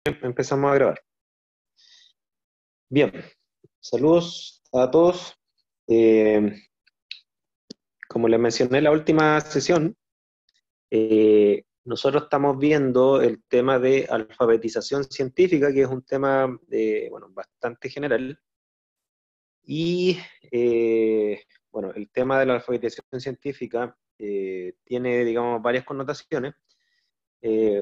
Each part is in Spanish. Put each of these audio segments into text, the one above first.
Empezamos a grabar. Bien, saludos a todos. Eh, Como les mencioné en la última sesión, nosotros estamos viendo el tema de alfabetización científica, que es un tema bueno, bastante general. Y bueno, el tema de la alfabetización científica tiene, digamos, varias connotaciones.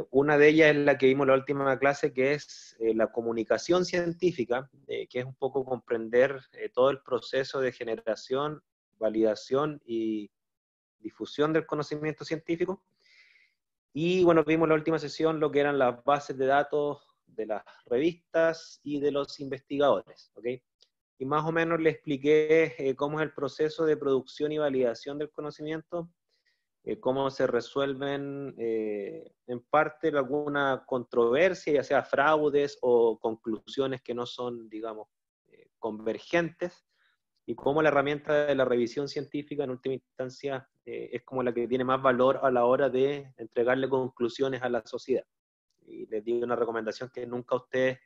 Una de ellas es la que vimos en la última clase, que es la comunicación científica, que es un poco comprender todo el proceso de generación, validación y difusión del conocimiento científico. Y bueno, vimos en la última sesión lo que eran las bases de datos de las revistas y de los investigadores, ¿ok? Y más o menos le expliqué cómo es el proceso de producción y validación del conocimiento, cómo se resuelven en parte alguna controversia, ya sea fraudes o conclusiones que no son, digamos, convergentes, y cómo la herramienta de la revisión científica en última instancia es como la que tiene más valor a la hora de entregarle conclusiones a la sociedad. Y les digo una recomendación, que nunca ustedes,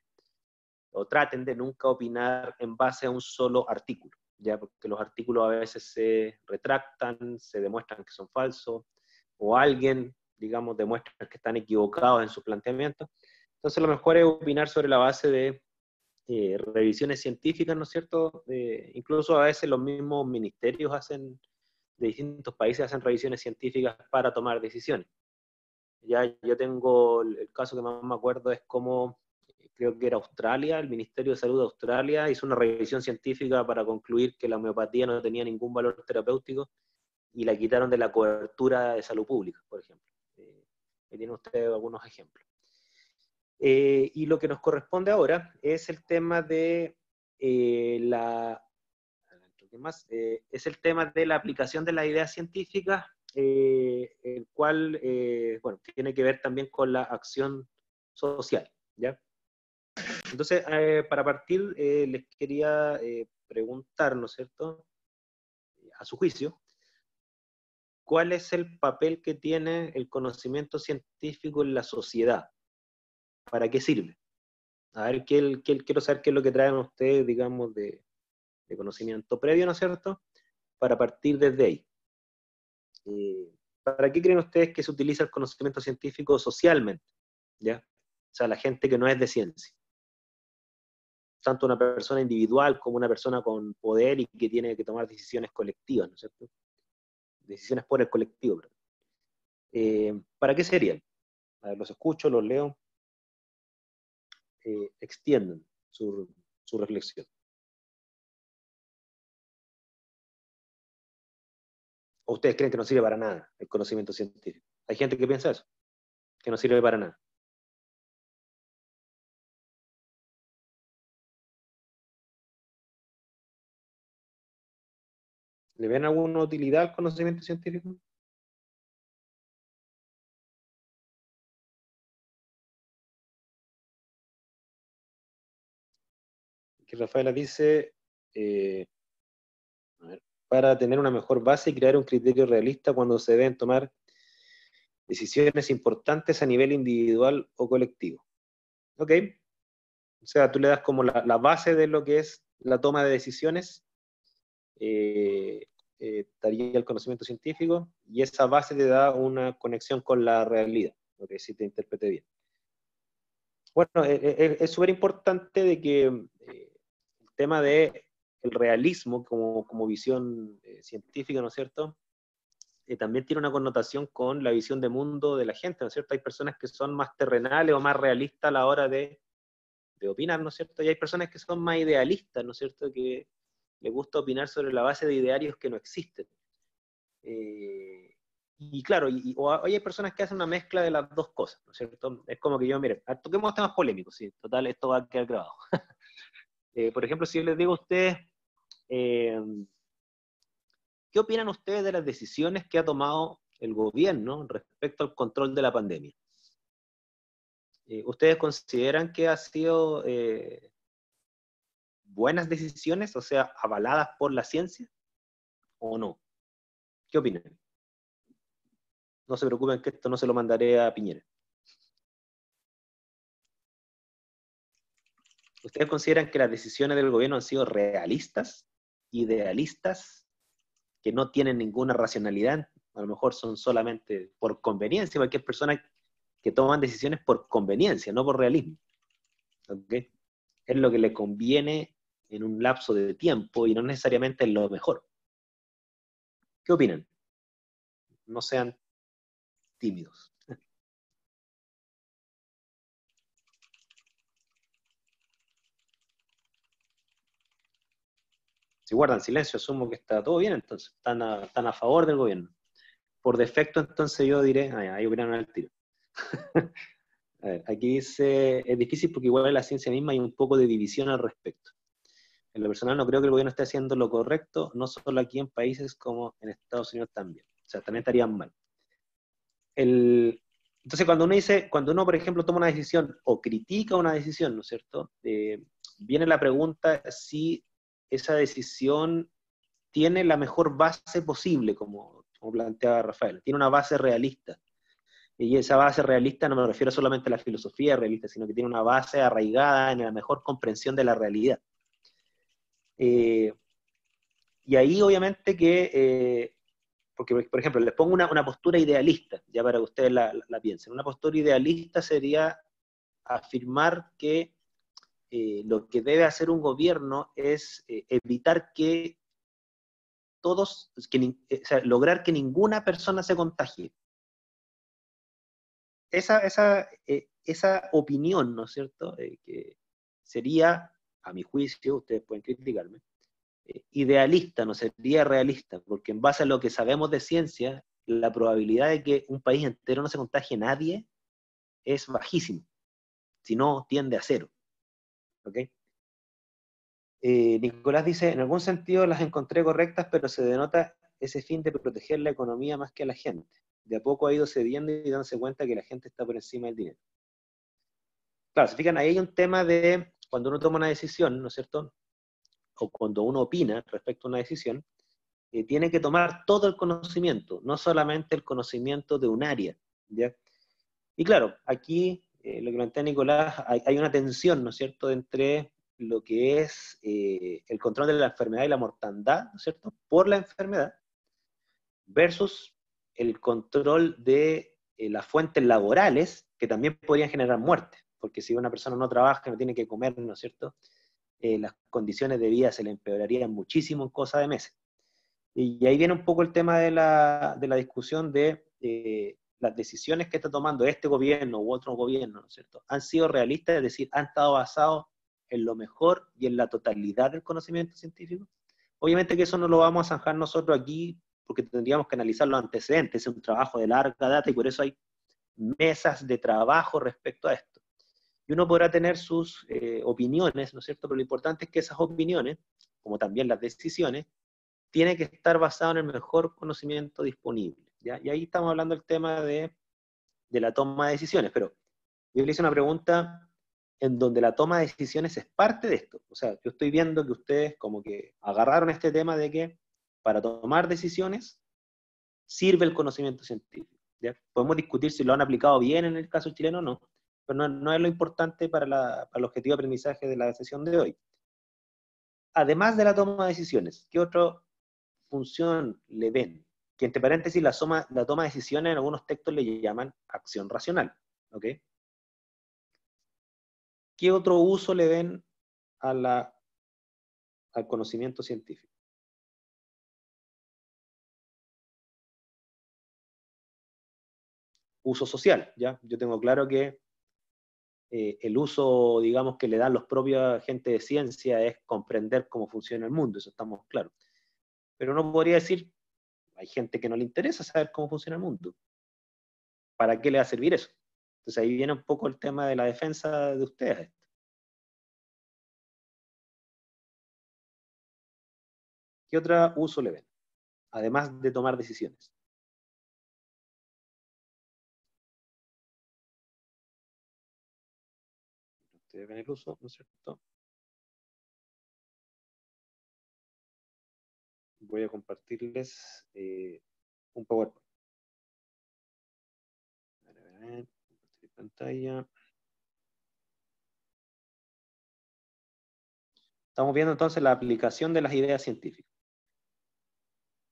o traten de nunca opinar en base a un solo artículo, ya, porque los artículos a veces se retractan, se demuestran que son falsos, o alguien, digamos, demuestra que están equivocados en su planteamiento. Entonces lo mejor es opinar sobre la base de revisiones científicas, ¿no es cierto? Incluso a veces los mismos ministerios de distintos países hacen revisiones científicas para tomar decisiones. Ya yo tengo el caso que más me acuerdo, es como, creo que era Australia, el Ministerio de Salud de Australia hizo una revisión científica para concluir que la homeopatía no tenía ningún valor terapéutico y la quitaron de la cobertura de salud pública, por ejemplo. Ahí tienen ustedes algunos ejemplos. Y lo que nos corresponde ahora es el tema de la... ¿Qué más? Es el tema de la aplicación de las ideas científicas, el cual, bueno, tiene que ver también con la acción social, ¿ya? Entonces, para partir, les quería preguntar, ¿no es cierto?, a su juicio, ¿cuál es el papel que tiene el conocimiento científico en la sociedad? ¿Para qué sirve? A ver, quiero saber qué es lo que traen ustedes, digamos, de conocimiento previo, ¿no es cierto?, para partir desde ahí. ¿Para qué creen ustedes que se utiliza el conocimiento científico socialmente? ¿Ya? O sea, la gente que no es de ciencia. Tanto una persona individual como una persona con poder y que tiene que tomar decisiones colectivas, ¿no es cierto? Decisiones por el colectivo. ¿Para qué serían? A ver, los escucho, los leo, extienden su reflexión. ¿O ustedes creen que no sirve para nada el conocimiento científico? Hay gente que piensa eso, que no sirve para nada. ¿Le ven alguna utilidad al conocimiento científico? Que Rafaela dice, eh, a ver, para tener una mejor base y crear un criterio realista cuando se deben tomar decisiones importantes a nivel individual o colectivo. ¿Ok? O sea, tú le das como la base de lo que es la toma de decisiones, eh, estaría el conocimiento científico, y esa base te da una conexión con la realidad, ok, si te interprete bien. Bueno, es súper importante de que el tema de el realismo como visión científica, ¿no es cierto?, también tiene una connotación con la visión de mundo de la gente, ¿no es cierto? Hay personas que son más terrenales o más realistas a la hora de opinar, ¿no es cierto? Y hay personas que son más idealistas, ¿no es cierto?, que les gusta opinar sobre la base de idearios que no existen. Y claro, o hay personas que hacen una mezcla de las dos cosas, ¿no es cierto? Es como que yo, miren, toquemos temas polémicos, sí, total, esto va a quedar grabado. Por ejemplo, si yo les digo a ustedes, eh, ¿qué opinan ustedes de las decisiones que ha tomado el gobierno respecto al control de la pandemia? ¿Ustedes consideran que ha sido buenas decisiones, o sea, avaladas por la ciencia, o no? ¿Qué opinan? No se preocupen que esto no se lo mandaré a Piñera. ¿Ustedes consideran que las decisiones del gobierno han sido realistas, idealistas, que no tienen ninguna racionalidad? A lo mejor son solamente por conveniencia, porque hay personas que toman decisiones por conveniencia, no por realismo. ¿Okay? Es lo que le conviene en un lapso de tiempo y no necesariamente es lo mejor. ¿Qué opinan? No sean tímidos. Si guardan silencio, asumo que está todo bien, entonces están a favor del gobierno. Por defecto, entonces yo diré, ahí opinaron al tiro. A ver, aquí dice, es difícil porque igual en la ciencia misma hay un poco de división al respecto. En lo personal no creo que el gobierno esté haciendo lo correcto, no solo aquí en países como en Estados Unidos también. O sea, también estarían mal. El, entonces, cuando uno, por ejemplo, toma una decisión o critica una decisión, ¿no es cierto? Viene la pregunta si esa decisión tiene la mejor base posible, como planteaba Rafael, tiene una base realista. Y esa base realista no me refiero solamente a la filosofía realista, sino que tiene una base arraigada en la mejor comprensión de la realidad. Eh, y ahí obviamente porque por ejemplo, les pongo una postura idealista, ya para que ustedes la piensen. Una postura idealista sería afirmar que lo que debe hacer un gobierno es evitar que o sea, lograr que ninguna persona se contagie. Esa opinión, ¿no es cierto? Que sería, a mi juicio, ustedes pueden criticarme, idealista, no sería realista, porque en base a lo que sabemos de ciencia, la probabilidad de que un país entero no se contagie nadie es bajísimo, si no tiende a cero. ¿Ok? Nicolás dice, en algún sentido las encontré correctas, pero se denota ese fin de proteger la economía más que a la gente. De a poco ha ido cediendo y dándose cuenta que la gente está por encima del dinero. Claro, se fijan, ahí hay un tema de cuando uno toma una decisión, ¿no es cierto? O cuando uno opina respecto a una decisión, tiene que tomar todo el conocimiento, no solamente el conocimiento de un área. ¿Ya? Y claro, aquí lo que plantea Nicolás, hay una tensión, ¿no es cierto?, entre lo que es el control de la enfermedad y la mortandad, ¿no es cierto?, por la enfermedad, versus el control de las fuentes laborales, que también podrían generar muerte, porque si una persona no trabaja, no tiene que comer, ¿no es cierto?, las condiciones de vida se le empeorarían muchísimo en cosa de meses. Y ahí viene un poco el tema de la discusión de las decisiones que está tomando este gobierno u otro gobierno, ¿no es cierto? Han sido realistas, es decir, han estado basados en lo mejor y en la totalidad del conocimiento científico. Obviamente que eso no lo vamos a zanjar nosotros aquí porque tendríamos que analizar los antecedentes, es un trabajo de larga data y por eso hay mesas de trabajo respecto a esto. Y uno podrá tener sus opiniones, ¿no es cierto? Pero lo importante es que esas opiniones, como también las decisiones, tiene que estar basado en el mejor conocimiento disponible. ¿Ya? Y ahí estamos hablando del tema de la toma de decisiones, pero yo le hice una pregunta en donde la toma de decisiones es parte de esto. O sea, yo estoy viendo que ustedes como que agarraron este tema de que para tomar decisiones sirve el conocimiento científico. ¿Ya? Podemos discutir si lo han aplicado bien en el caso chileno o no, pero no es lo importante para el objetivo de aprendizaje de la sesión de hoy. Además de la toma de decisiones, ¿qué otra función le ven? Que entre paréntesis la toma de decisiones en algunos textos le llaman acción racional. ¿Ok? ¿Qué otro uso le ven a al conocimiento científico? Uso social, ¿ya? Yo tengo claro que el uso, digamos, que le dan los propios agentes de ciencia es comprender cómo funciona el mundo, eso estamos claros. Pero uno podría decir, hay gente que no le interesa saber cómo funciona el mundo. ¿Para qué le va a servir eso? Entonces ahí viene un poco el tema de la defensa de ustedes. ¿Qué otro uso le ven? Además de tomar decisiones. Ustedes ven el uso, ¿no es cierto? Voy a compartirles un PowerPoint. A ver, compartir pantalla. Estamos viendo entonces la aplicación de las ideas científicas.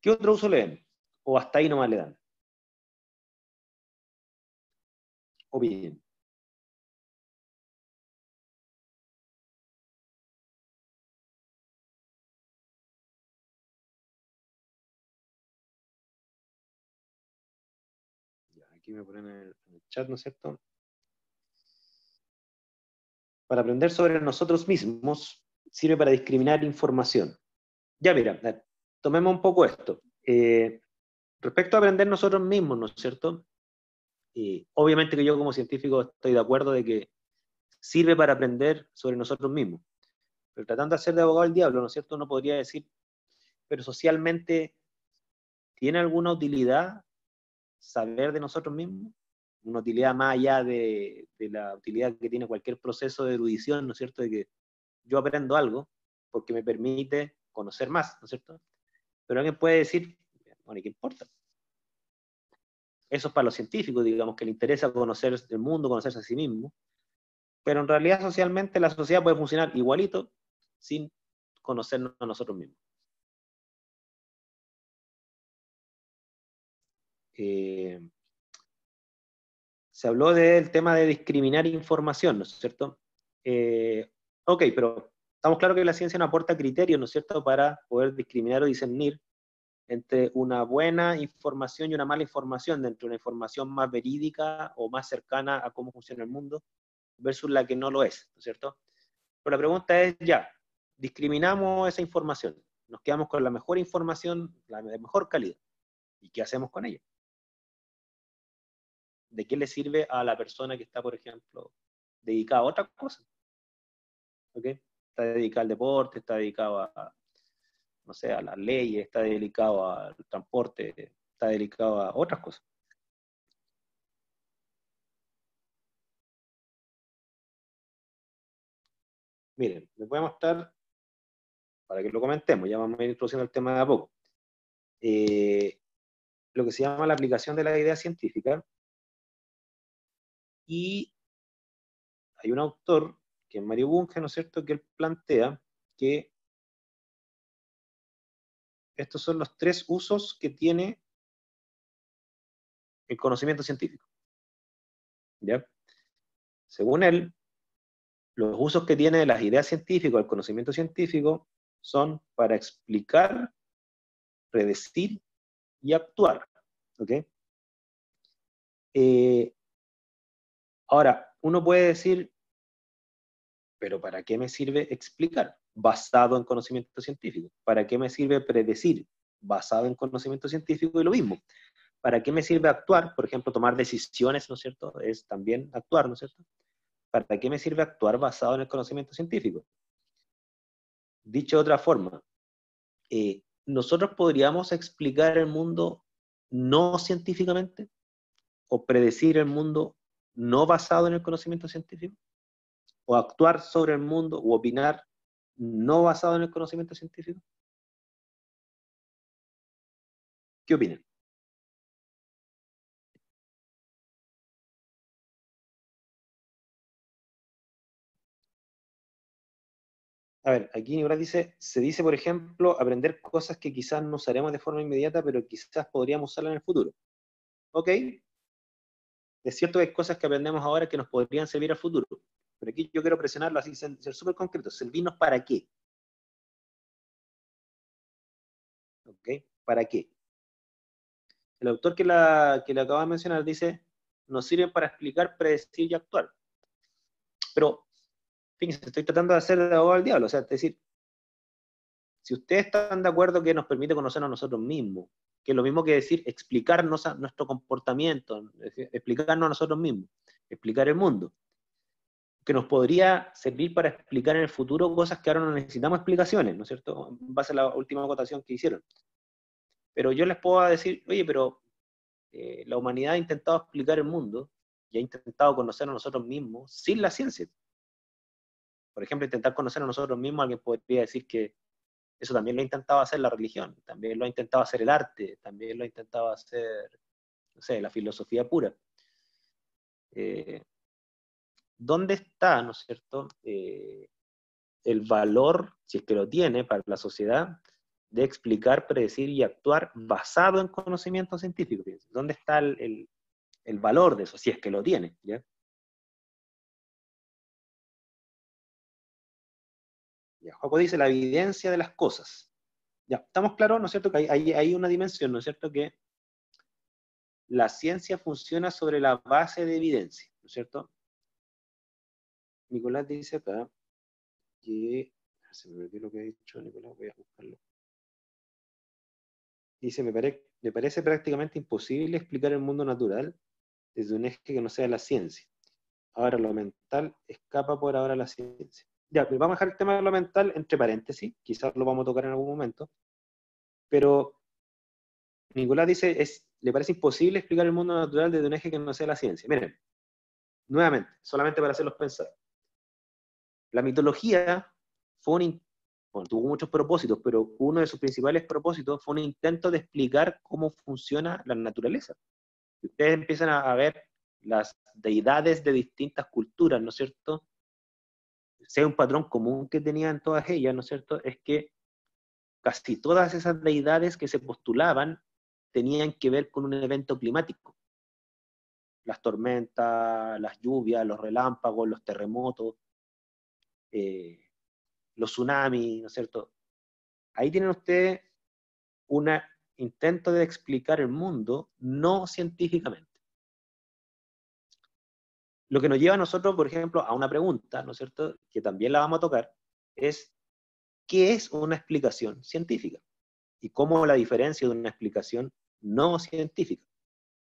¿Qué otro uso le ven? ¿O hasta ahí nomás le dan? ¿O bien? Aquí me ponen en el chat, ¿no es cierto? Para aprender sobre nosotros mismos, sirve para discriminar información. Ya mira, tomemos un poco esto. Respecto a aprender nosotros mismos, ¿no es cierto? Obviamente que yo como científico estoy de acuerdo de que sirve para aprender sobre nosotros mismos. Pero tratando de hacer de abogado del diablo, ¿no es cierto? Uno podría decir, pero socialmente, ¿tiene alguna utilidad saber de nosotros mismos? Una utilidad más allá de la utilidad que tiene cualquier proceso de erudición, ¿no es cierto? De que yo aprendo algo porque me permite conocer más, ¿no es cierto? Pero alguien puede decir, bueno, ¿y qué importa? Eso es para los científicos, digamos, que le interesa conocer el mundo, conocerse a sí mismo, pero en realidad socialmente la sociedad puede funcionar igualito sin conocernos a nosotros mismos. Se habló del tema de discriminar información, ¿no es cierto? Ok, pero estamos claros que la ciencia no aporta criterios, ¿no es cierto?, para poder discriminar o discernir entre una buena información y una mala información, entre una información más verídica o más cercana a cómo funciona el mundo, versus la que no lo es, ¿no es cierto? Pero la pregunta es, ya, discriminamos esa información, nos quedamos con la mejor información, la de mejor calidad, ¿y qué hacemos con ella? ¿De qué le sirve a la persona que está, por ejemplo, dedicada a otra cosa? ¿Okay? Está dedicado al deporte, está dedicado a, no sé, a las leyes, está dedicado al transporte, está dedicado a otras cosas. Miren, les voy a mostrar, para que lo comentemos, ya vamos a ir introduciendo el tema de a poco. Lo que se llama la aplicación de la idea científica, y hay un autor, que es Mario Bunge, ¿no es cierto?, que él plantea que estos son los tres usos que tiene el conocimiento científico. ¿Ya? Según él, los usos que tiene las ideas científicas, el conocimiento científico, son para explicar, predecir y actuar. ¿Ok? Eh, Ahora, uno puede decir, pero ¿para qué me sirve explicar? Basado en conocimiento científico. ¿Para qué me sirve predecir? Basado en conocimiento científico y lo mismo. ¿Para qué me sirve actuar? Por ejemplo, tomar decisiones, ¿no es cierto? Es también actuar, ¿no es cierto? ¿Para qué me sirve actuar basado en el conocimiento científico? Dicho de otra forma, ¿nosotros podríamos explicar el mundo no científicamente? ¿O predecir el mundo no basado en el conocimiento científico? ¿O actuar sobre el mundo o opinar no basado en el conocimiento científico? ¿Qué opinan? A ver, aquí Nicolás dice, se dice, por ejemplo, aprender cosas que quizás no usaremos de forma inmediata, pero quizás podríamos usarlas en el futuro. Ok, es cierto que hay cosas que aprendemos ahora que nos podrían servir al futuro, pero aquí yo quiero presionarlo así, ser súper concreto, ¿servirnos para qué? ¿Ok? ¿Para qué? El autor que le acabo de mencionar dice, nos sirven para explicar, predecir y actuar. Pero, fíjense, estoy tratando de hacer de abogado al diablo, o sea, es decir, si ustedes están de acuerdo que nos permite conocernos a nosotros mismos, que es lo mismo que decir explicarnos a nuestro comportamiento, es decir, explicarnos a nosotros mismos, explicar el mundo, que nos podría servir para explicar en el futuro cosas que ahora no necesitamos explicaciones, ¿no es cierto? En base a la última acotación que hicieron. Pero yo les puedo decir, oye, pero la humanidad ha intentado explicar el mundo y ha intentado conocer a nosotros mismos sin la ciencia. Por ejemplo, intentar conocer a nosotros mismos, alguien podría decir que eso también lo ha intentado hacer la religión, también lo ha intentado hacer el arte, también lo ha intentado hacer, no sé, la filosofía pura. Eh, ¿Dónde está, no es cierto, el valor, si es que lo tiene, para la sociedad, de explicar, predecir y actuar basado en conocimiento científico. ¿Dónde está el valor de eso, si es que lo tiene? ¿Ya? Ya, Jacobo dice la evidencia de las cosas. Ya, estamos claros, ¿no es cierto? Que hay una dimensión, ¿no es cierto? Que la ciencia funciona sobre la base de evidencia, ¿no es cierto? Nicolás dice acá que, se me olvidó lo que ha dicho Nicolás, voy a buscarlo. Dice, me parece prácticamente imposible explicar el mundo natural desde un eje que no sea la ciencia. Ahora lo mental escapa por ahora a la ciencia. Ya, pues vamos a dejar el tema de lo mental entre paréntesis, quizás lo vamos a tocar en algún momento, pero Nicolás dice, le parece imposible explicar el mundo natural desde un eje que no sea la ciencia. Miren, nuevamente, solamente para hacerlos pensar. La mitología fue bueno, tuvo muchos propósitos, pero uno de sus principales propósitos fue un intento de explicar cómo funciona la naturaleza. Si ustedes empiezan a ver las deidades de distintas culturas, ¿no es cierto? Sea un patrón común que tenían todas ellas, ¿no es cierto? Es que casi todas esas deidades que se postulaban tenían que ver con un evento climático. Las tormentas, las lluvias, los relámpagos, los terremotos, eh, los tsunamis, ¿no es cierto? Ahí tienen ustedes un intento de explicar el mundo no científicamente. Lo que nos lleva a nosotros, por ejemplo, a una pregunta, ¿no es cierto?, que también la vamos a tocar, es ¿qué es una explicación científica? Y cómo la diferencia de una explicación no científica,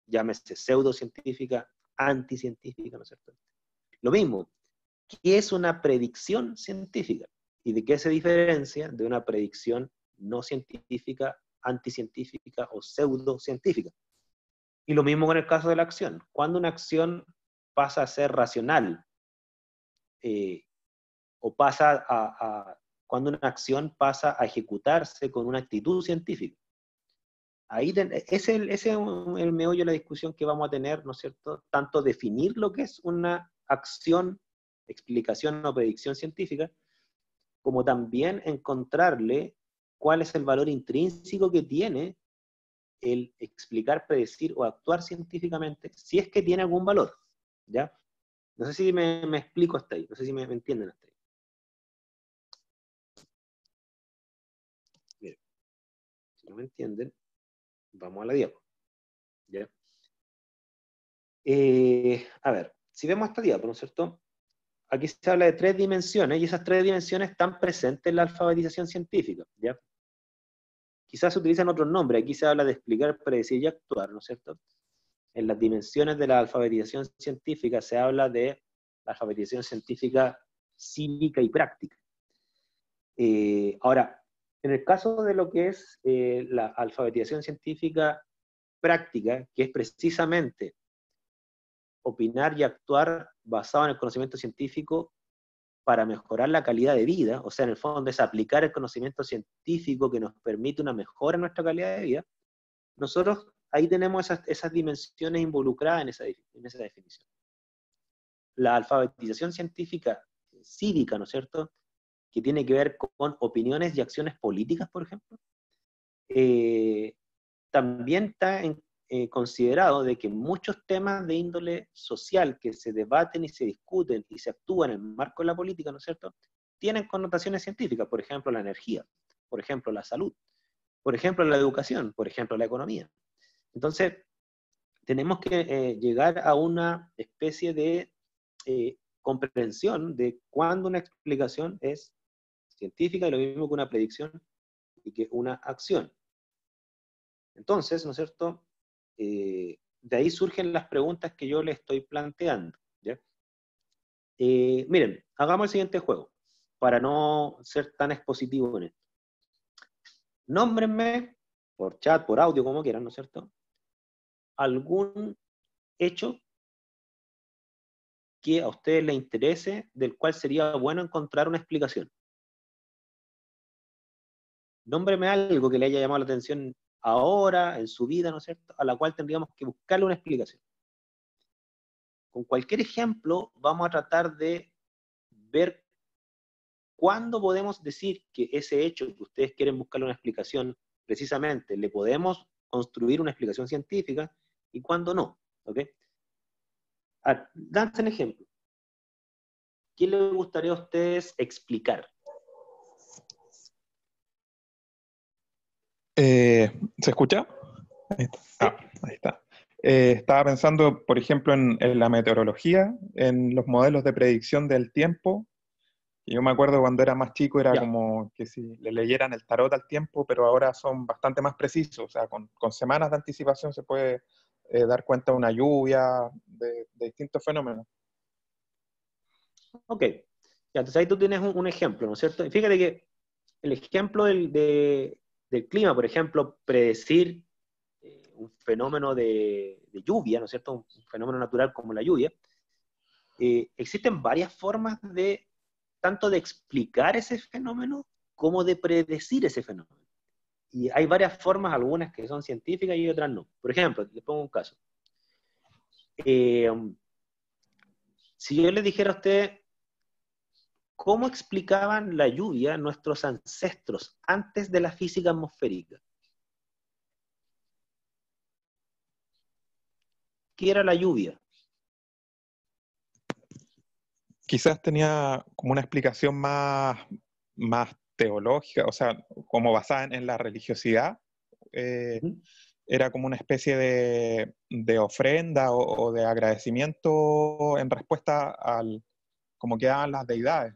llámese pseudocientífica, anticientífica, ¿no es cierto? Lo mismo, ¿qué es una predicción científica? ¿Y de qué se diferencia de una predicción no científica, anticientífica o pseudocientífica? Y lo mismo con el caso de la acción. Cuando una acción pasa a ser racional, eh, o cuando una acción pasa a ejecutarse con una actitud científica. Ahí ese es el meollo de la discusión que vamos a tener, ¿no es cierto? Tanto definir lo que es una acción, explicación o predicción científica, como también encontrarle cuál es el valor intrínseco que tiene el explicar, predecir o actuar científicamente, si es que tiene algún valor, ¿ya? No sé si me explico hasta ahí, no sé si me entienden hasta ahí. Miren, si no me entienden, vamos a la diapo, ¿ya? A ver, si vemos esta diapo, ¿no es cierto? Aquí se habla de 3 dimensiones, y esas 3 dimensiones están presentes en la alfabetización científica, ¿ya? Quizás se utilizan otros nombres, aquí se habla de explicar, predecir y actuar, ¿no es cierto? En las dimensiones de la alfabetización científica se habla de la alfabetización científica cívica y práctica. Ahora, en el caso de lo que es la alfabetización científica práctica, que es precisamente opinar y actuar basado en el conocimiento científico para mejorar la calidad de vida, o sea, en el fondo es aplicar el conocimiento científico que nos permite una mejora en nuestra calidad de vida, nosotros ahí tenemos esas dimensiones involucradas en esa definición. La alfabetización científica cívica, ¿no es cierto?, que tiene que ver con opiniones y acciones políticas, por ejemplo, también está considerado de que muchos temas de índole social que se debaten y se discuten y se actúan en el marco de la política, ¿no es cierto?, tienen connotaciones científicas, por ejemplo, la energía, por ejemplo, la salud, por ejemplo, la educación, por ejemplo, la economía. Entonces, tenemos que llegar a una especie de comprensión de cuándo una explicación es científica y lo mismo que una predicción y que una acción. Entonces, ¿no es cierto? De ahí surgen las preguntas que yo le estoy planteando, ¿ya? Miren, hagamos el siguiente juego, para no ser tan expositivo en esto. Nómbrenme, por chat, por audio, como quieran, ¿no es cierto?, algún hecho que a ustedes les interese, del cual sería bueno encontrar una explicación. Nómbreme algo que le haya llamado la atención ahora, en su vida, ¿no es cierto?, a la cual tendríamos que buscarle una explicación. Con cualquier ejemplo vamos a tratar de ver ¿cuándo podemos decir que ese hecho que ustedes quieren buscarle una explicación, precisamente, le podemos construir una explicación científica y cuándo no? ¿Ok? Danse un ejemplo. ¿Qué les gustaría a ustedes explicar? ¿Se escucha? Ahí está. ¿Sí? Ahí está. Estaba pensando, por ejemplo, en la meteorología, en los modelos de predicción del tiempo. Yo me acuerdo cuando era más chico, era Ya. como que si le leyeran el tarot al tiempo, pero ahora son bastante más precisos. O sea, con semanas de anticipación se puede dar cuenta de una lluvia, de distintos fenómenos. Ok. Ya, entonces ahí tú tienes un ejemplo, ¿no es cierto? Y fíjate que el ejemplo del clima, por ejemplo, predecir un fenómeno de lluvia, ¿no es cierto? Un fenómeno natural como la lluvia, existen varias formas de, tanto de explicar ese fenómeno como de predecir ese fenómeno. Y hay varias formas, algunas que son científicas y otras no. Por ejemplo, les pongo un caso. Eh, si yo les dijera a usted cómo explicaban la lluvia nuestros ancestros antes de la física atmosférica, ¿qué era la lluvia? Quizás tenía como una explicación más teológica, o sea, como basada en la religiosidad. Eh, Ujú. Era como una especie de ofrenda o de agradecimiento en respuesta al como que daban las deidades.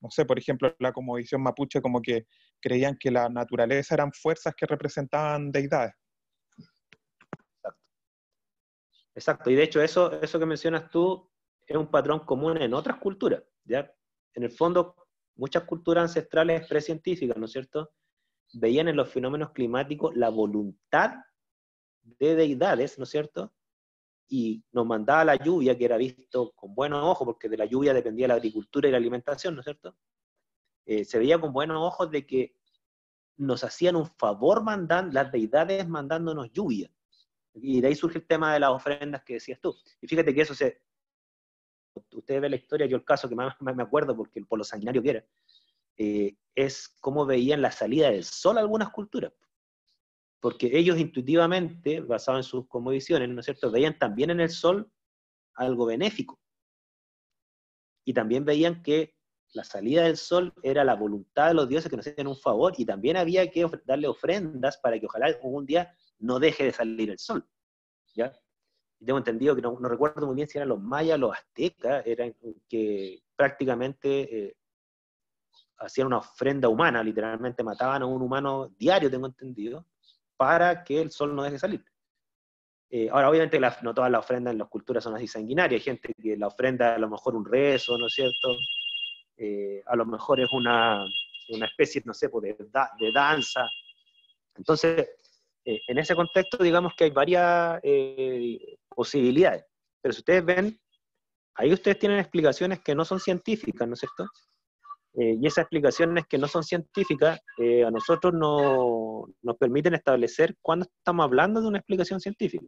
No sé, por ejemplo, la cosmovisión mapuche como que creían que la naturaleza eran fuerzas que representaban deidades. Exacto. Exacto. Y de hecho, eso que mencionas tú es un patrón común en otras culturas, ¿ya? En el fondo, muchas culturas ancestrales precientíficas, ¿no es cierto?, veían en los fenómenos climáticos la voluntad de deidades, ¿no es cierto?, y nos mandaba la lluvia, que era visto con buenos ojos, porque de la lluvia dependía la agricultura y la alimentación, ¿no es cierto? Se veía con buenos ojos de que nos hacían un favor las deidades mandándonos lluvia. Y de ahí surge el tema de las ofrendas que decías tú. Y fíjate que eso usted ve la historia, yo el caso que más me acuerdo, porque por lo sanguinario que era, es cómo veían la salida del sol algunas culturas. Porque ellos intuitivamente, basado en sus cosmovisiones, ¿no es cierto?, veían también en el sol algo benéfico. Y también veían que la salida del sol era la voluntad de los dioses que nos hacían un favor, y también había que darle ofrendas para que ojalá algún día no deje de salir el sol, ¿ya? Y tengo entendido que no recuerdo muy bien si eran los mayas, los aztecas, eran que prácticamente hacían una ofrenda humana, literalmente mataban a un humano diario, tengo entendido, para que el sol no deje de salir. Ahora, obviamente, no todas las ofrendas en las culturas son así sanguinarias. Hay gente que la ofrenda a lo mejor un rezo, ¿no es cierto? A lo mejor es una especie, no sé, pues, de danza. Entonces, en ese contexto, digamos que hay varias posibilidades. Pero si ustedes ven, ahí ustedes tienen explicaciones que no son científicas, ¿no es cierto? Y esas explicaciones que no son científicas, a nosotros nos permiten establecer cuándo estamos hablando de una explicación científica.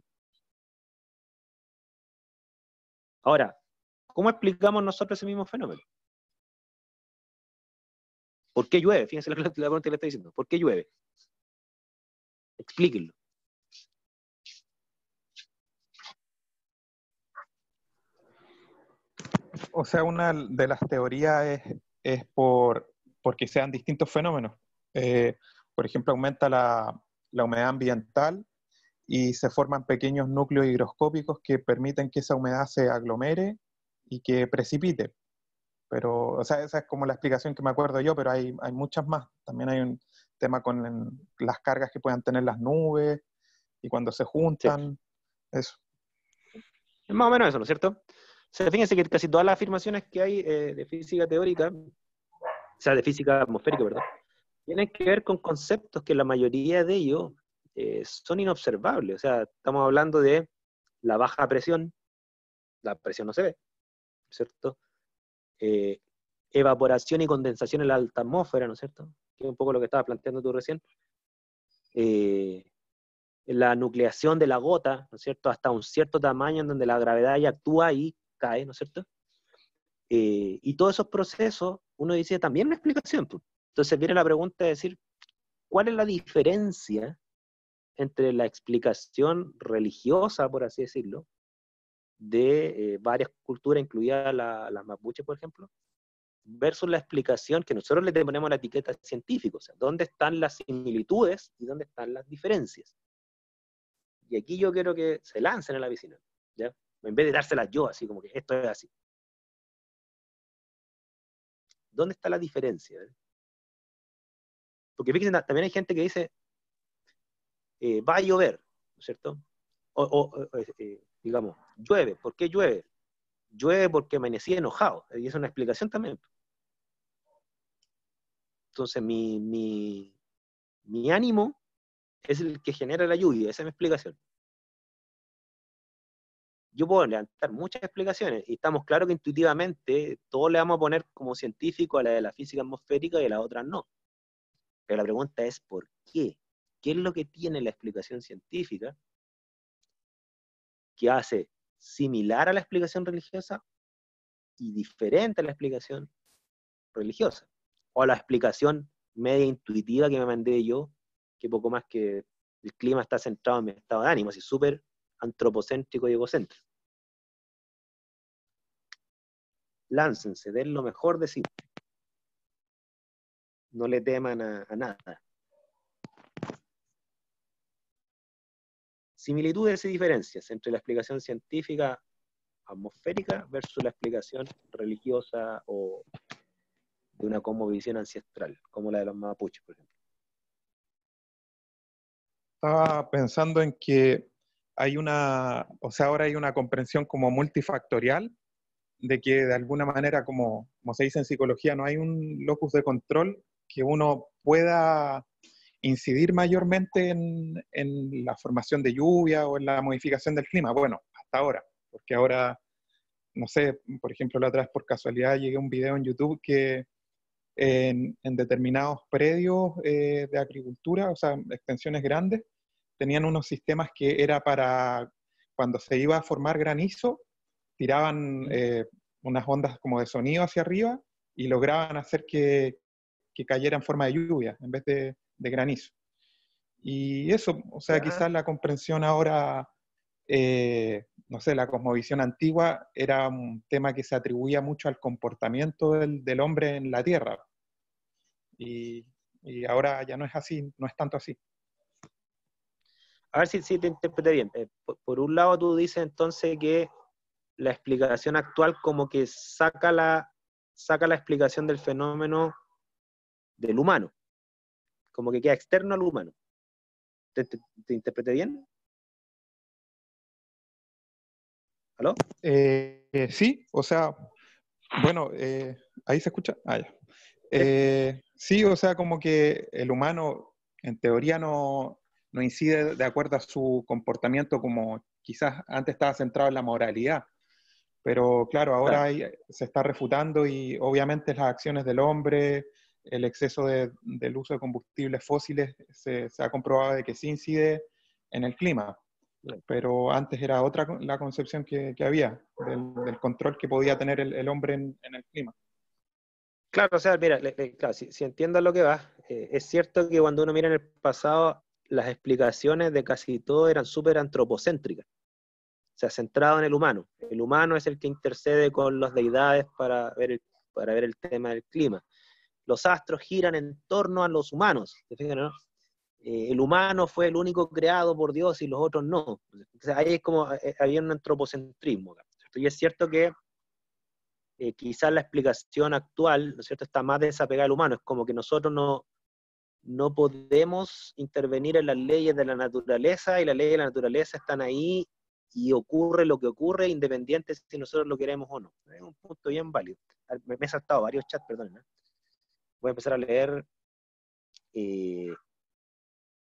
Ahora, ¿cómo explicamos nosotros ese mismo fenómeno? ¿Por qué llueve? Fíjense la pregunta que le estoy diciendo. ¿Por qué llueve? Explíquenlo. O sea, una de las teorías es porque sean distintos fenómenos. Eh, por ejemplo, aumenta la humedad ambiental y se forman pequeños núcleos higroscópicos que permiten que esa humedad se aglomere y que precipite. Pero, o sea, esa es como la explicación que me acuerdo yo, pero hay muchas más. También hay un tema con las cargas que puedan tener las nubes y cuando se Sí. juntan, eso. Es más o menos eso, ¿no es cierto? O sea, fíjense que casi todas las afirmaciones que hay de física teórica, o sea, de física atmosférica, perdón, tienen que ver con conceptos que la mayoría de ellos son inobservables. O sea, estamos hablando de la baja presión, la presión no se ve, ¿cierto? Eh, Evaporación y condensación en la alta atmósfera, ¿no es cierto? Que es un poco lo que estabas planteando tú recién. Eh, la nucleación de la gota, ¿no es cierto?, hasta un cierto tamaño en donde la gravedad ya actúa y cae, ¿no es cierto? Y todos esos procesos uno dice también una explicación, pues. Entonces viene la pregunta de decir, ¿cuál es la diferencia entre la explicación religiosa, por así decirlo, de varias culturas, incluida las mapuches, por ejemplo, versus la explicación que nosotros le ponemos la etiqueta científica? O sea, ¿dónde están las similitudes y dónde están las diferencias? Y aquí yo quiero que se lancen a la piscina, ¿ya? En vez de dárselas yo, así como que esto es así. ¿Dónde está la diferencia? Porque fíjense, también hay gente que dice, va a llover, ¿no es cierto? Digamos, llueve. ¿Por qué llueve? Llueve porque amanecí enojado. Y es una explicación también. Entonces, mi ánimo es el que genera la lluvia. Esa es mi explicación. Yo puedo levantar muchas explicaciones y estamos claros que intuitivamente todos le vamos a poner como científico a la de la física atmosférica y a las otras no. Pero la pregunta es ¿por qué? ¿Qué es lo que tiene la explicación científica que hace similar a la explicación religiosa y diferente a la explicación religiosa? O a la explicación media intuitiva que me mandé yo, que poco más que el clima está centrado en mi estado de ánimo, así súper antropocéntrico y egocéntrico. Láncense, den lo mejor de sí. No le teman a nada. Similitudes y diferencias entre la explicación científica atmosférica versus la explicación religiosa o de una cosmovisión ancestral, como la de los mapuches, por ejemplo. Estaba pensando en que ahora hay una comprensión como multifactorial de que de alguna manera, como se dice en psicología, no hay un locus de control que uno pueda incidir mayormente en la formación de lluvia o en la modificación del clima. Bueno, hasta ahora, porque ahora, no sé, por ejemplo, la otra vez por casualidad llegué a un video en YouTube que en determinados predios de agricultura, o sea, extensiones grandes, tenían unos sistemas que era para cuando se iba a formar granizo, tiraban unas ondas como de sonido hacia arriba y lograban hacer que cayera en forma de lluvia en vez de granizo. Y eso, o sea, quizás la comprensión ahora, no sé, la cosmovisión antigua era un tema que se atribuía mucho al comportamiento del hombre en la Tierra. Y ahora ya no es así, no es tanto así. A ver si te interpreté bien. Por un lado tú dices entonces que la explicación actual como que saca la explicación del fenómeno del humano, como que queda externo al humano. ¿Te interpreté bien? ¿Aló? Sí, o sea, bueno, ahí se escucha. Ah, ya. Sí, o sea, como que el humano en teoría no incide de acuerdo a su comportamiento como quizás antes estaba centrado en la moralidad. Pero claro, ahora Claro. se está refutando y obviamente las acciones del hombre, el exceso del uso de combustibles fósiles, se ha comprobado de que sí incide en el clima. Pero antes era otra la concepción que había del control que podía tener el hombre en el clima. Claro, o sea, mira, claro, si entiendo lo que va, es cierto que cuando uno mira en el pasado, las explicaciones de casi todo eran súper antropocéntricas, o sea, centrado en el humano. El humano es el que intercede con las deidades para ver el tema del clima. Los astros giran en torno a los humanos, ¿te fijas, no? El humano fue el único creado por Dios y los otros no. Entonces, ahí es como, había un antropocentrismo, ¿cierto? Y es cierto que quizás la explicación actual, ¿no es cierto?, está más desapegada al humano. Es como que nosotros no podemos intervenir en las leyes de la naturaleza y las leyes de la naturaleza están ahí y ocurre lo que ocurre independiente si nosotros lo queremos o no. Es un punto bien válido. Me he saltado varios chats, perdón. Voy a empezar a leer.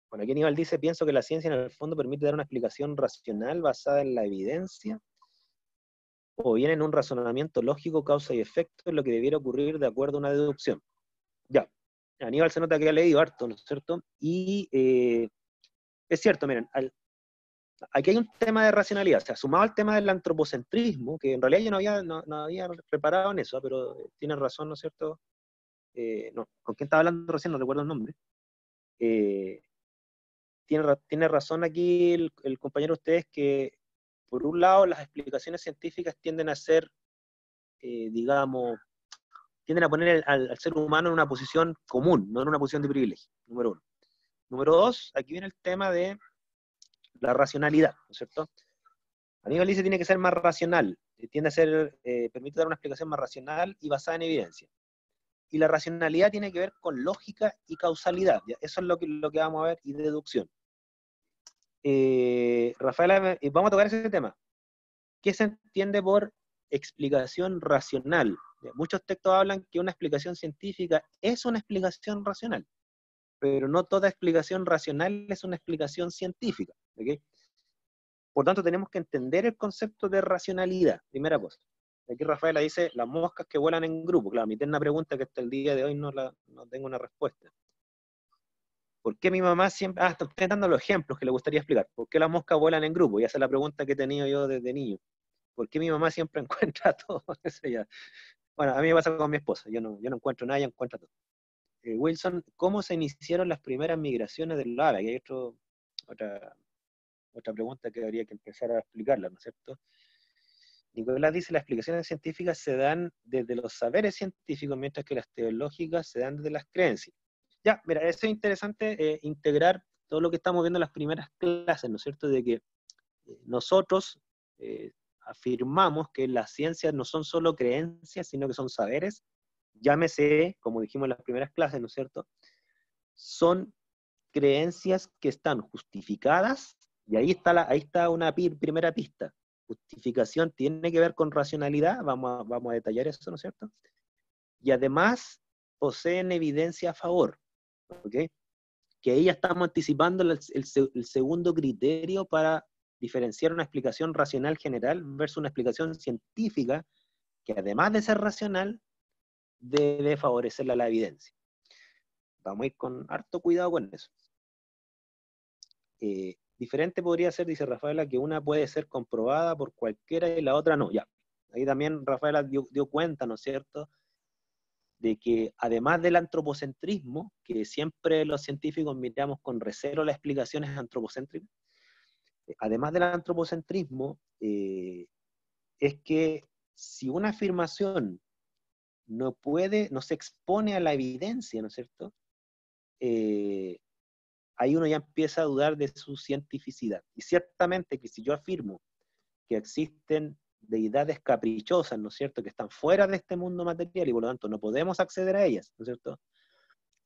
Bueno, aquí Aníbal dice, pienso que la ciencia en el fondo permite dar una explicación racional basada en la evidencia o bien en un razonamiento lógico, causa y efecto, en lo que debiera ocurrir de acuerdo a una deducción. Ya, Aníbal se nota que ha leído harto, ¿no es cierto? Y es cierto, miren, aquí hay un tema de racionalidad, o sea, sumado al tema del antropocentrismo, que en realidad yo no había reparado en eso, pero tienen razón, ¿no es cierto? no, con quién estaba hablando recién, no recuerdo el nombre. Tiene razón aquí el compañero de ustedes que, por un lado, las explicaciones científicas tienden a ser, digamos, tienden a poner al ser humano en una posición común, no en una posición de privilegio, número uno. Número dos, aquí viene el tema de la racionalidad, ¿no es cierto? Aníbal dice que tiene que ser más racional, tiende a ser, permite dar una explicación más racional y basada en evidencia. Y la racionalidad tiene que ver con lógica y causalidad, ¿ya? Eso es lo que vamos a ver, y deducción. Rafaela, vamos a tocar ese tema. ¿Qué se entiende por explicación racional? Muchos textos hablan que una explicación científica es una explicación racional, pero no toda explicación racional es una explicación científica, ¿okay? Por tanto, tenemos que entender el concepto de racionalidad, primera cosa. Aquí Rafaela dice, las moscas que vuelan en grupo. Claro, mi eterna pregunta que hasta el día de hoy no tengo una respuesta. ¿Por qué mi mamá siempre... estoy dando los ejemplos que le gustaría explicar. ¿Por qué las moscas vuelan en grupo? Y esa es la pregunta que he tenido yo desde niño. ¿Por qué mi mamá siempre encuentra todo eso ya? Bueno, a mí me pasa con mi esposa. Yo no encuentro nada, ella encuentra todo. Wilson, ¿cómo se iniciaron las primeras migraciones del ave? Aquí hay otra pregunta que habría que empezar a explicarla, ¿no es cierto? Nicolás dice, las explicaciones científicas se dan desde los saberes científicos, mientras que las teológicas se dan desde las creencias. Ya, mira, eso es interesante, integrar todo lo que estamos viendo en las primeras clases, ¿no es cierto? De que nosotros afirmamos que las ciencias no son solo creencias, sino que son saberes, llámese, como dijimos en las primeras clases, ¿no es cierto? Son creencias que están justificadas, y ahí está una primera pista. Justificación tiene que ver con racionalidad, vamos a detallar eso, ¿no es cierto? Y además poseen evidencia a favor, ¿ok? Que ahí ya estamos anticipando el segundo criterio para diferenciar una explicación racional general versus una explicación científica que además de ser racional, debe favorecerla la evidencia. Vamos a ir con harto cuidado con eso. Diferente podría ser, dice Rafaela, que una puede ser comprobada por cualquiera y la otra no. Ya, ahí también Rafaela dio cuenta, ¿no es cierto?, de que además del antropocentrismo, que siempre los científicos miramos con recelo las explicaciones antropocéntricas, además del antropocentrismo, es que si una afirmación no se expone a la evidencia, ¿no es cierto?, ahí uno ya empieza a dudar de su cientificidad. Y ciertamente que si yo afirmo que existen deidades caprichosas, ¿no es cierto?, que están fuera de este mundo material y por lo tanto no podemos acceder a ellas, ¿no es cierto?,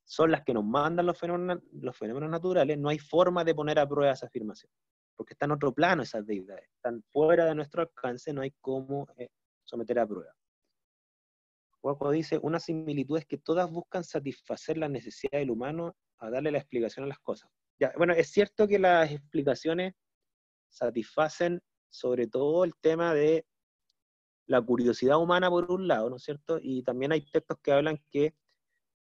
son las que nos mandan los fenómenos naturales, no hay forma de poner a prueba esa afirmación, porque están en otro plano esas deidades, están fuera de nuestro alcance, no hay cómo someter a prueba. Juaco dice, una similitud es que todas buscan satisfacer la necesidad del humano a darle la explicación a las cosas. Ya, bueno, es cierto que las explicaciones satisfacen sobre todo el tema de la curiosidad humana por un lado, ¿no es cierto? Y también hay textos que hablan que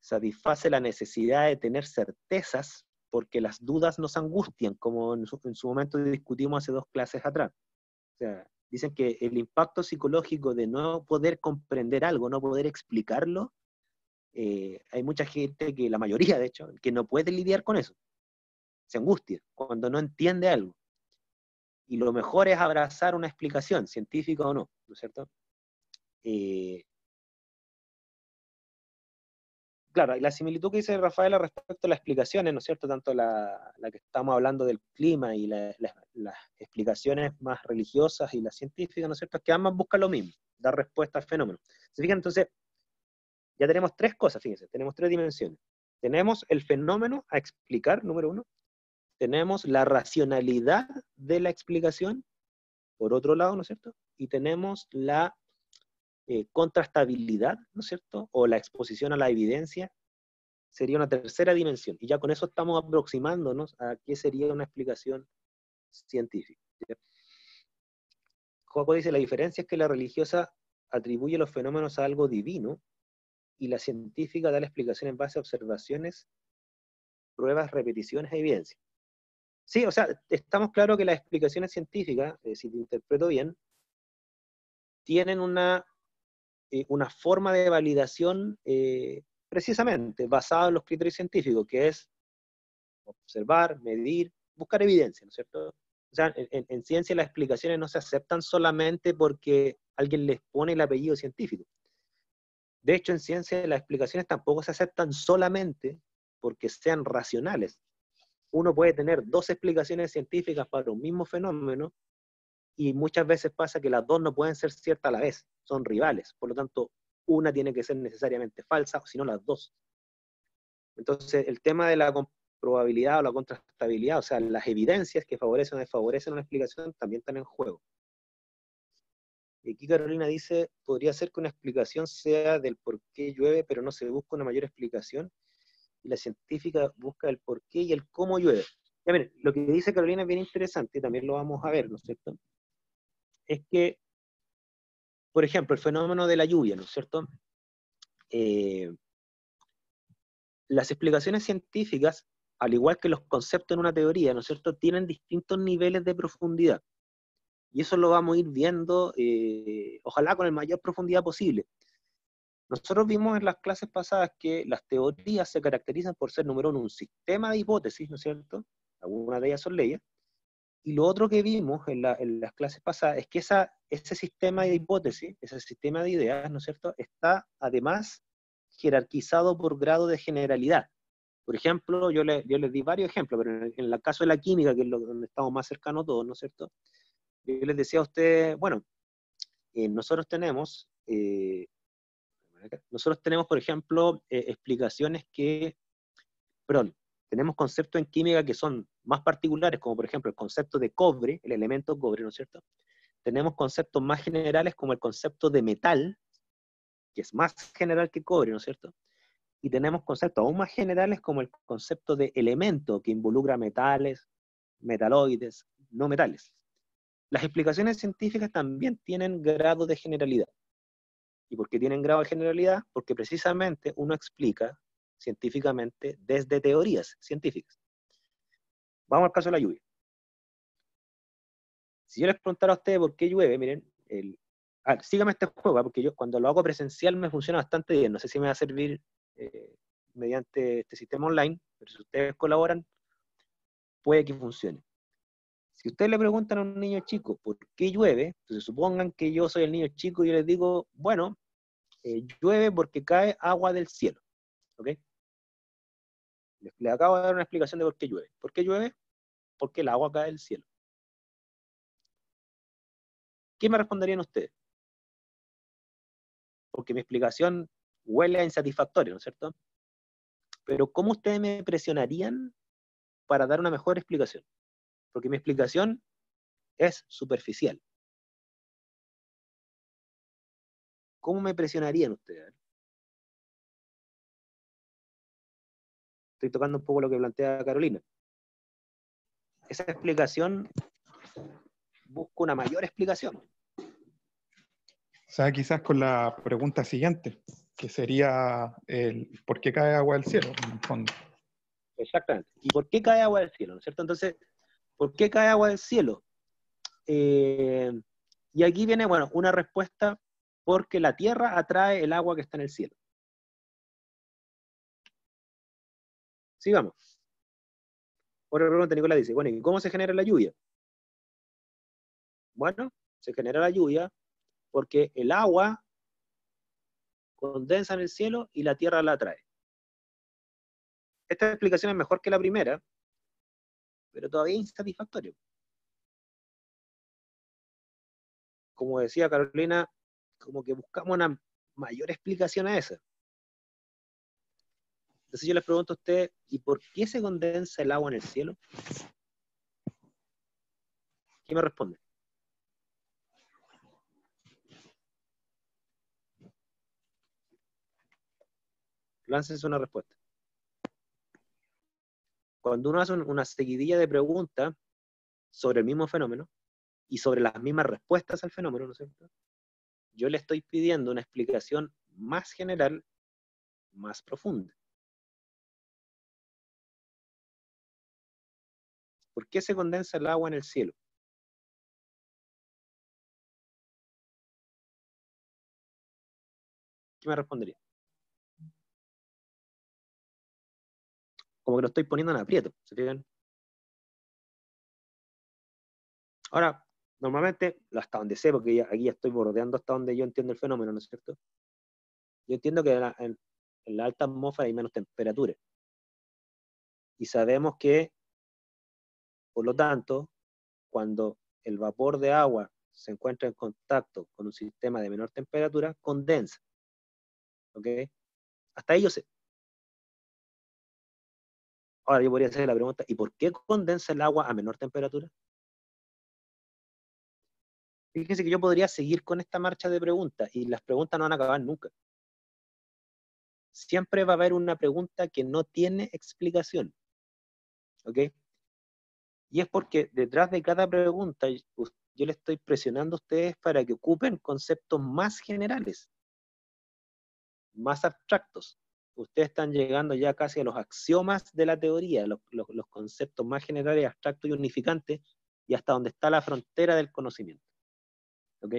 satisface la necesidad de tener certezas porque las dudas nos angustian, como en su momento discutimos hace 2 clases atrás. O sea, dicen que el impacto psicológico de no poder comprender algo, no poder explicarlo, hay mucha gente, que la mayoría de hecho, que no puede lidiar con eso. Se angustia cuando no entiende algo. Y lo mejor es abrazar una explicación, científica o no, ¿no es cierto? Claro, y la similitud que dice Rafaela respecto a las explicaciones, ¿no es cierto? Tanto la que estamos hablando del clima y las explicaciones más religiosas y las científicas, ¿no es cierto? Es que ambas buscan lo mismo, dar respuesta al fenómeno. ¿Se fijan? Entonces, ya tenemos 3 cosas, fíjense, tenemos 3 dimensiones. Tenemos el fenómeno a explicar, número 1. Tenemos la racionalidad de la explicación, por otro lado, ¿no es cierto? Y tenemos la contrastabilidad, ¿no es cierto? O la exposición a la evidencia, sería una tercera dimensión. Y ya con eso estamos aproximándonos a qué sería una explicación científica. Joaco dice, la diferencia es que la religiosa atribuye los fenómenos a algo divino y la científica da la explicación en base a observaciones, pruebas, repeticiones e evidencia. Sí, o sea, estamos claros que las explicaciones científicas, si te interpreto bien, tienen una forma de validación precisamente basado en los criterios científicos, que es observar, medir, buscar evidencia, ¿no es cierto? O sea, en ciencia las explicaciones no se aceptan solamente porque alguien les pone el apellido científico. De hecho, en ciencia las explicaciones tampoco se aceptan solamente porque sean racionales. Uno puede tener dos explicaciones científicas para un mismo fenómeno y muchas veces pasa que las dos no pueden ser ciertas a la vez, son rivales. Por lo tanto, una tiene que ser necesariamente falsa, o si no las dos. Entonces, el tema de la probabilidad o la contrastabilidad, o sea, las evidencias que favorecen o desfavorecen una explicación, también están en juego. Y aquí Carolina dice, podría ser que una explicación sea del por qué llueve, pero no se busca una mayor explicación, y la científica busca el por qué y el cómo llueve. Ya miren, lo que dice Carolina es bien interesante, también lo vamos a ver, ¿no es cierto? Es que, por ejemplo, el fenómeno de la lluvia, ¿no es cierto? Las explicaciones científicas, al igual que los conceptos en una teoría, ¿no es cierto?, tienen distintos niveles de profundidad. Y eso lo vamos a ir viendo, ojalá con la mayor profundidad posible. Nosotros vimos en las clases pasadas que las teorías se caracterizan por ser, número uno, un sistema de hipótesis, ¿no es cierto? Algunas de ellas son leyes. Y lo otro que vimos en las clases pasadas es que ese sistema de hipótesis, ese sistema de ideas, ¿no es cierto?, está además jerarquizado por grado de generalidad. Por ejemplo, yo les di varios ejemplos, pero en el caso de la química, que es donde estamos más cercanos todos, ¿no es cierto? Yo les decía a ustedes, bueno, nosotros tenemos, por ejemplo, explicaciones perdón, tenemos conceptos en química que son más particulares, como por ejemplo el concepto de cobre, el elemento cobre, ¿no es cierto? Tenemos conceptos más generales como el concepto de metal, que es más general que cobre, ¿no es cierto? Y tenemos conceptos aún más generales como el concepto de elemento, que involucra metales, metaloides, no metales. Las explicaciones científicas también tienen grado de generalidad. ¿Y por qué tienen grado de generalidad? Porque precisamente uno explica científicamente desde teorías científicas. Vamos al caso de la lluvia. Si yo les preguntara a ustedes por qué llueve, miren, síganme este juego, porque yo cuando lo hago presencial me funciona bastante bien. No sé si me va a servir mediante este sistema online, pero si ustedes colaboran, puede que funcione. Si ustedes le preguntan a un niño chico por qué llueve, entonces supongan que yo soy el niño chico y yo les digo, bueno, llueve porque cae agua del cielo. ¿Ok? Les acabo de dar una explicación de por qué llueve. ¿Por qué llueve? Porque el agua cae del cielo. ¿Qué me responderían ustedes? Porque mi explicación huele a insatisfactorio, ¿no es cierto? Pero ¿cómo ustedes me presionarían para dar una mejor explicación? Porque mi explicación es superficial. ¿Cómo me presionarían ustedes? Estoy tocando un poco lo que plantea Carolina. Esa explicación busca una mayor explicación. O sea, quizás con la pregunta siguiente, que sería el ¿por qué cae agua del cielo? En el fondo. Exactamente. ¿Y por qué cae agua del cielo? ¿No es cierto? Entonces, ¿por qué cae agua del cielo? Y aquí viene, bueno, una respuesta porque la tierra atrae el agua que está en el cielo. Sigamos. Otra pregunta, Nicolás dice, bueno, ¿y cómo se genera la lluvia? Bueno, se genera la lluvia porque el agua condensa en el cielo y la tierra la atrae. Esta explicación es mejor que la primera, pero todavía insatisfactoria. Como decía Carolina, como que buscamos una mayor explicación a esa. Entonces yo les pregunto a ustedes, ¿y por qué se condensa el agua en el cielo? ¿Qué me responde? Láncense una respuesta. Cuando uno hace una seguidilla de preguntas sobre el mismo fenómeno y sobre las mismas respuestas al fenómeno, ¿no es cierto? Yo le estoy pidiendo una explicación más general, más profunda. ¿Por qué se condensa el agua en el cielo? ¿Qué me respondería? como que lo estoy poniendo en aprieto, ¿se fijan? Ahora, normalmente, hasta donde sé, porque aquí ya estoy bordeando hasta donde yo entiendo el fenómeno, ¿no es cierto? Yo entiendo que en la alta atmósfera hay menos temperatura. Y sabemos que, por lo tanto, cuando el vapor de agua se encuentra en contacto con un sistema de menor temperatura, condensa. ¿Ok? Hasta ahí yo sé. Ahora yo podría hacer la pregunta, ¿y por qué condensa el agua a menor temperatura? Fíjense que yo podría seguir con esta marcha de preguntas y las preguntas no van a acabar nunca. Siempre va a haber una pregunta que no tiene explicación. ¿Ok? Y es porque detrás de cada pregunta yo le estoy presionando a ustedes para que ocupen conceptos más generales, más abstractos. Ustedes están llegando ya casi a los axiomas de la teoría, los conceptos más generales, abstractos y unificantes, y hasta donde está la frontera del conocimiento. ¿Ok?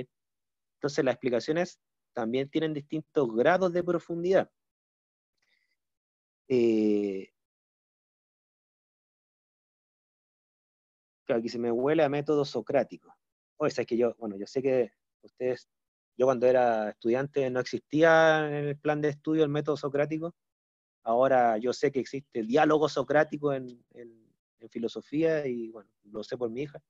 Entonces las explicaciones también tienen distintos grados de profundidad. Claro, aquí se me huele a método socrático. O sea, es que yo sé que ustedes, yo cuando era estudiante no existía en el plan de estudio el método socrático. Ahora yo sé que existe diálogo socrático en filosofía y bueno, lo sé por mi hija.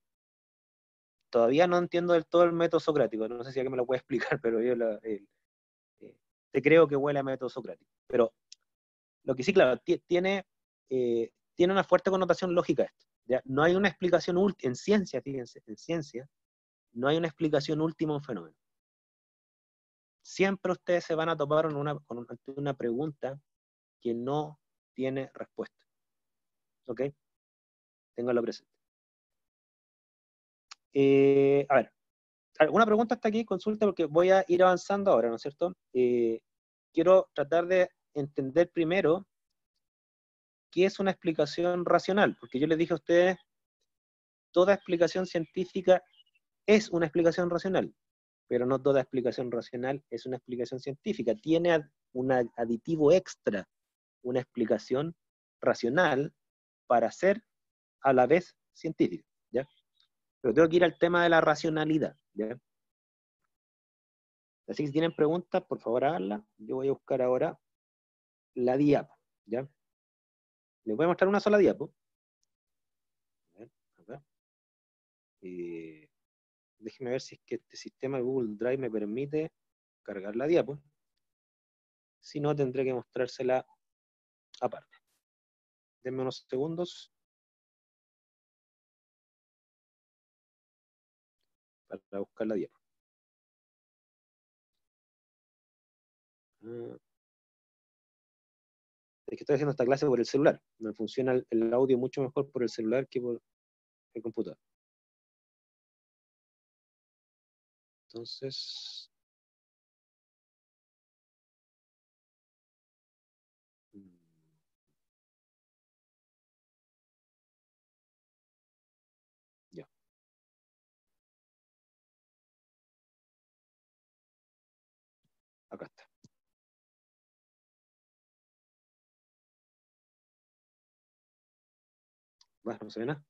Todavía no entiendo del todo el método socrático, no sé si alguien me lo puede explicar, pero yo te creo que huele a método socrático. Pero lo que sí, claro, tiene una fuerte connotación lógica esto. ¿Ya? No hay una explicación última, en ciencia, fíjense, en ciencia, no hay una explicación última a un fenómeno. Siempre ustedes se van a topar ante una pregunta que no tiene respuesta. ¿Ok? Ténganlo presente. A ver, ¿alguna pregunta hasta aquí? Consulta porque voy a ir avanzando ahora, ¿no es cierto? Quiero tratar de entender primero qué es una explicación racional, porque yo les dije a ustedes, toda explicación científica es una explicación racional, pero no toda explicación racional es una explicación científica. Tiene un aditivo extra, una explicación racional para ser a la vez científica, ¿ya? Pero tengo que ir al tema de la racionalidad, ¿ya? Así que si tienen preguntas, por favor háganla. Yo voy a buscar ahora la diapo, ¿ya? Les voy a mostrar una sola diapo. A ver, acá. Déjenme ver si es que este sistema de Google Drive me permite cargar la diapo. Si no, tendré que mostrársela aparte. Denme unos segundos para buscar la diapo. Es que estoy haciendo esta clase por el celular. Me funciona el audio mucho mejor por el celular que por el computador. Entonces, ya, acá está. Bueno, no se ve nada.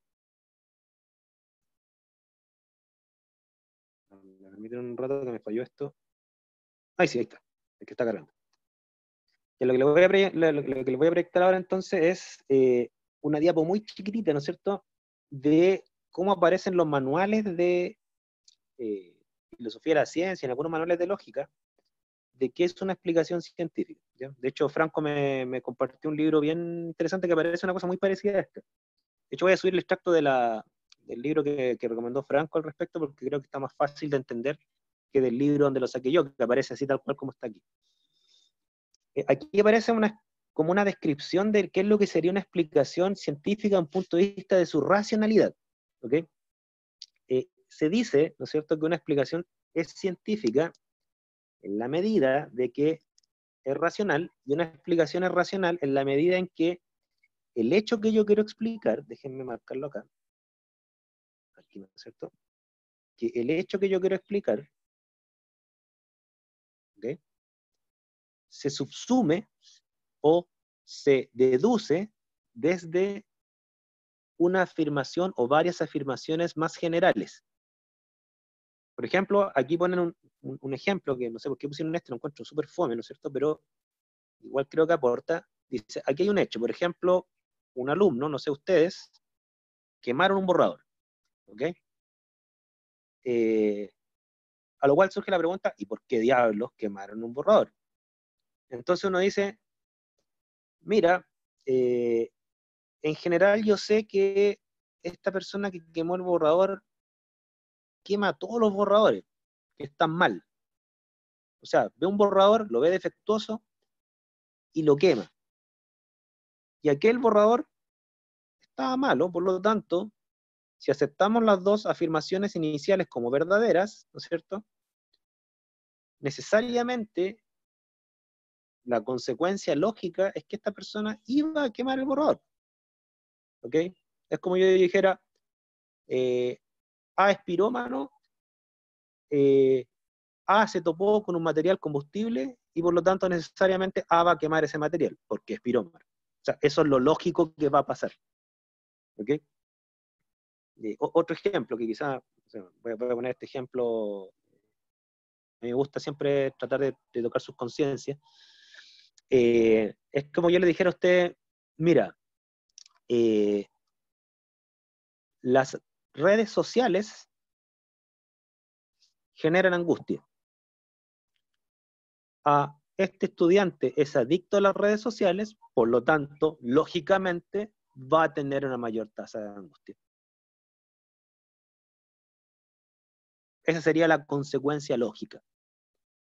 Me permiten un rato que me falló esto. Ahí sí, ahí está. Es que está cargando. Y lo que le voy a proyectar ahora entonces es una diapo muy chiquitita, ¿no es cierto?, de cómo aparecen los manuales de eh, filosofía de la ciencia, en algunos manuales de lógica, de qué es una explicación científica, ¿ya? De hecho, Franco me compartió un libro bien interesante que parece una cosa muy parecida a esta. De hecho, voy a subir el extracto del libro que recomendó Franco al respecto, porque creo que está más fácil de entender que del libro donde lo saqué yo, que aparece así tal cual como está aquí. Aquí aparece como una descripción de qué es lo que sería una explicación científica, un punto de vista de su racionalidad. ¿Okay? Se dice, ¿no es cierto?, que una explicación es científica en la medida de que es racional, y una explicación es racional en la medida en que el hecho que yo quiero explicar, déjenme marcarlo acá, aquí, ¿no es cierto?, que el hecho que yo quiero explicar, ¿okay?, se subsume o se deduce desde una afirmación o varias afirmaciones más generales. Por ejemplo, aquí ponen un ejemplo que no sé por qué pusieron esto, lo encuentro súper fome, ¿no es cierto? Pero igual creo que aporta. Dice, aquí hay un hecho, por ejemplo, un alumno, no sé ustedes, quemaron un borrador, ¿ok? A lo cual surge la pregunta, ¿y por qué diablos quemaron un borrador? Entonces uno dice, mira, en general yo sé que esta persona que quemó el borrador quema todos los borradores, que están mal. O sea, ve un borrador, lo ve defectuoso y lo quema. Y aquel borrador estaba malo, por lo tanto, si aceptamos las dos afirmaciones iniciales como verdaderas, ¿no es cierto? Necesariamente la consecuencia lógica es que esta persona iba a quemar el borrador. ¿Ok? Es como yo dijera, A es pirómano, eh, A se topó con un material combustible y por lo tanto necesariamente A va a quemar ese material, porque es pirómano. O sea, eso es lo lógico que va a pasar. ¿Ok? Otro ejemplo que quizás, o sea, voy a poner este ejemplo, a mí me gusta siempre tratar de tocar sus conciencias. Es como yo le dijera a usted, mira, eh, las redes sociales generan angustia. Este estudiante es adicto a las redes sociales, por lo tanto, lógicamente, va a tener una mayor tasa de angustia. Esa sería la consecuencia lógica.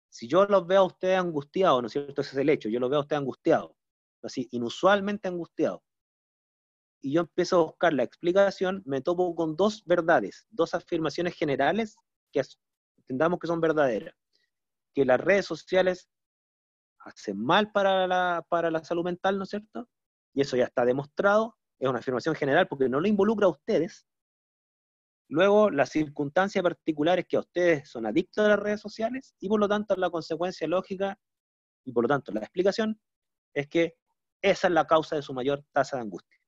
Si yo los veo a ustedes angustiados, ¿no es cierto? Ese es el hecho, yo los veo a ustedes angustiados, así, inusualmente angustiados, y yo empiezo a buscar la explicación, me topo con dos verdades, dos afirmaciones generales que entendamos que son verdaderas. Que las redes sociales hacen mal para la salud mental, ¿no es cierto? Y eso ya está demostrado, es una afirmación general porque no lo involucra a ustedes. Luego, la circunstancia particular es que a ustedes son adictos a las redes sociales y por lo tanto la consecuencia lógica y por lo tanto la explicación es que esa es la causa de su mayor tasa de angustia.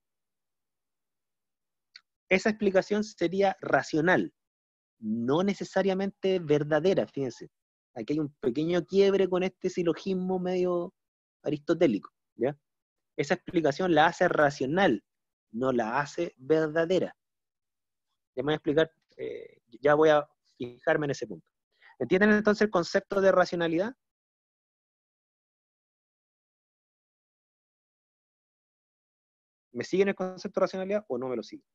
Esa explicación sería racional, no necesariamente verdadera, fíjense. Aquí hay un pequeño quiebre con este silogismo medio aristotélico, ¿ya? Esa explicación la hace racional, no la hace verdadera. Ya me voy a explicar, ya voy a fijarme en ese punto. ¿Entienden entonces el concepto de racionalidad? ¿Me siguen el concepto de racionalidad o no me lo siguen?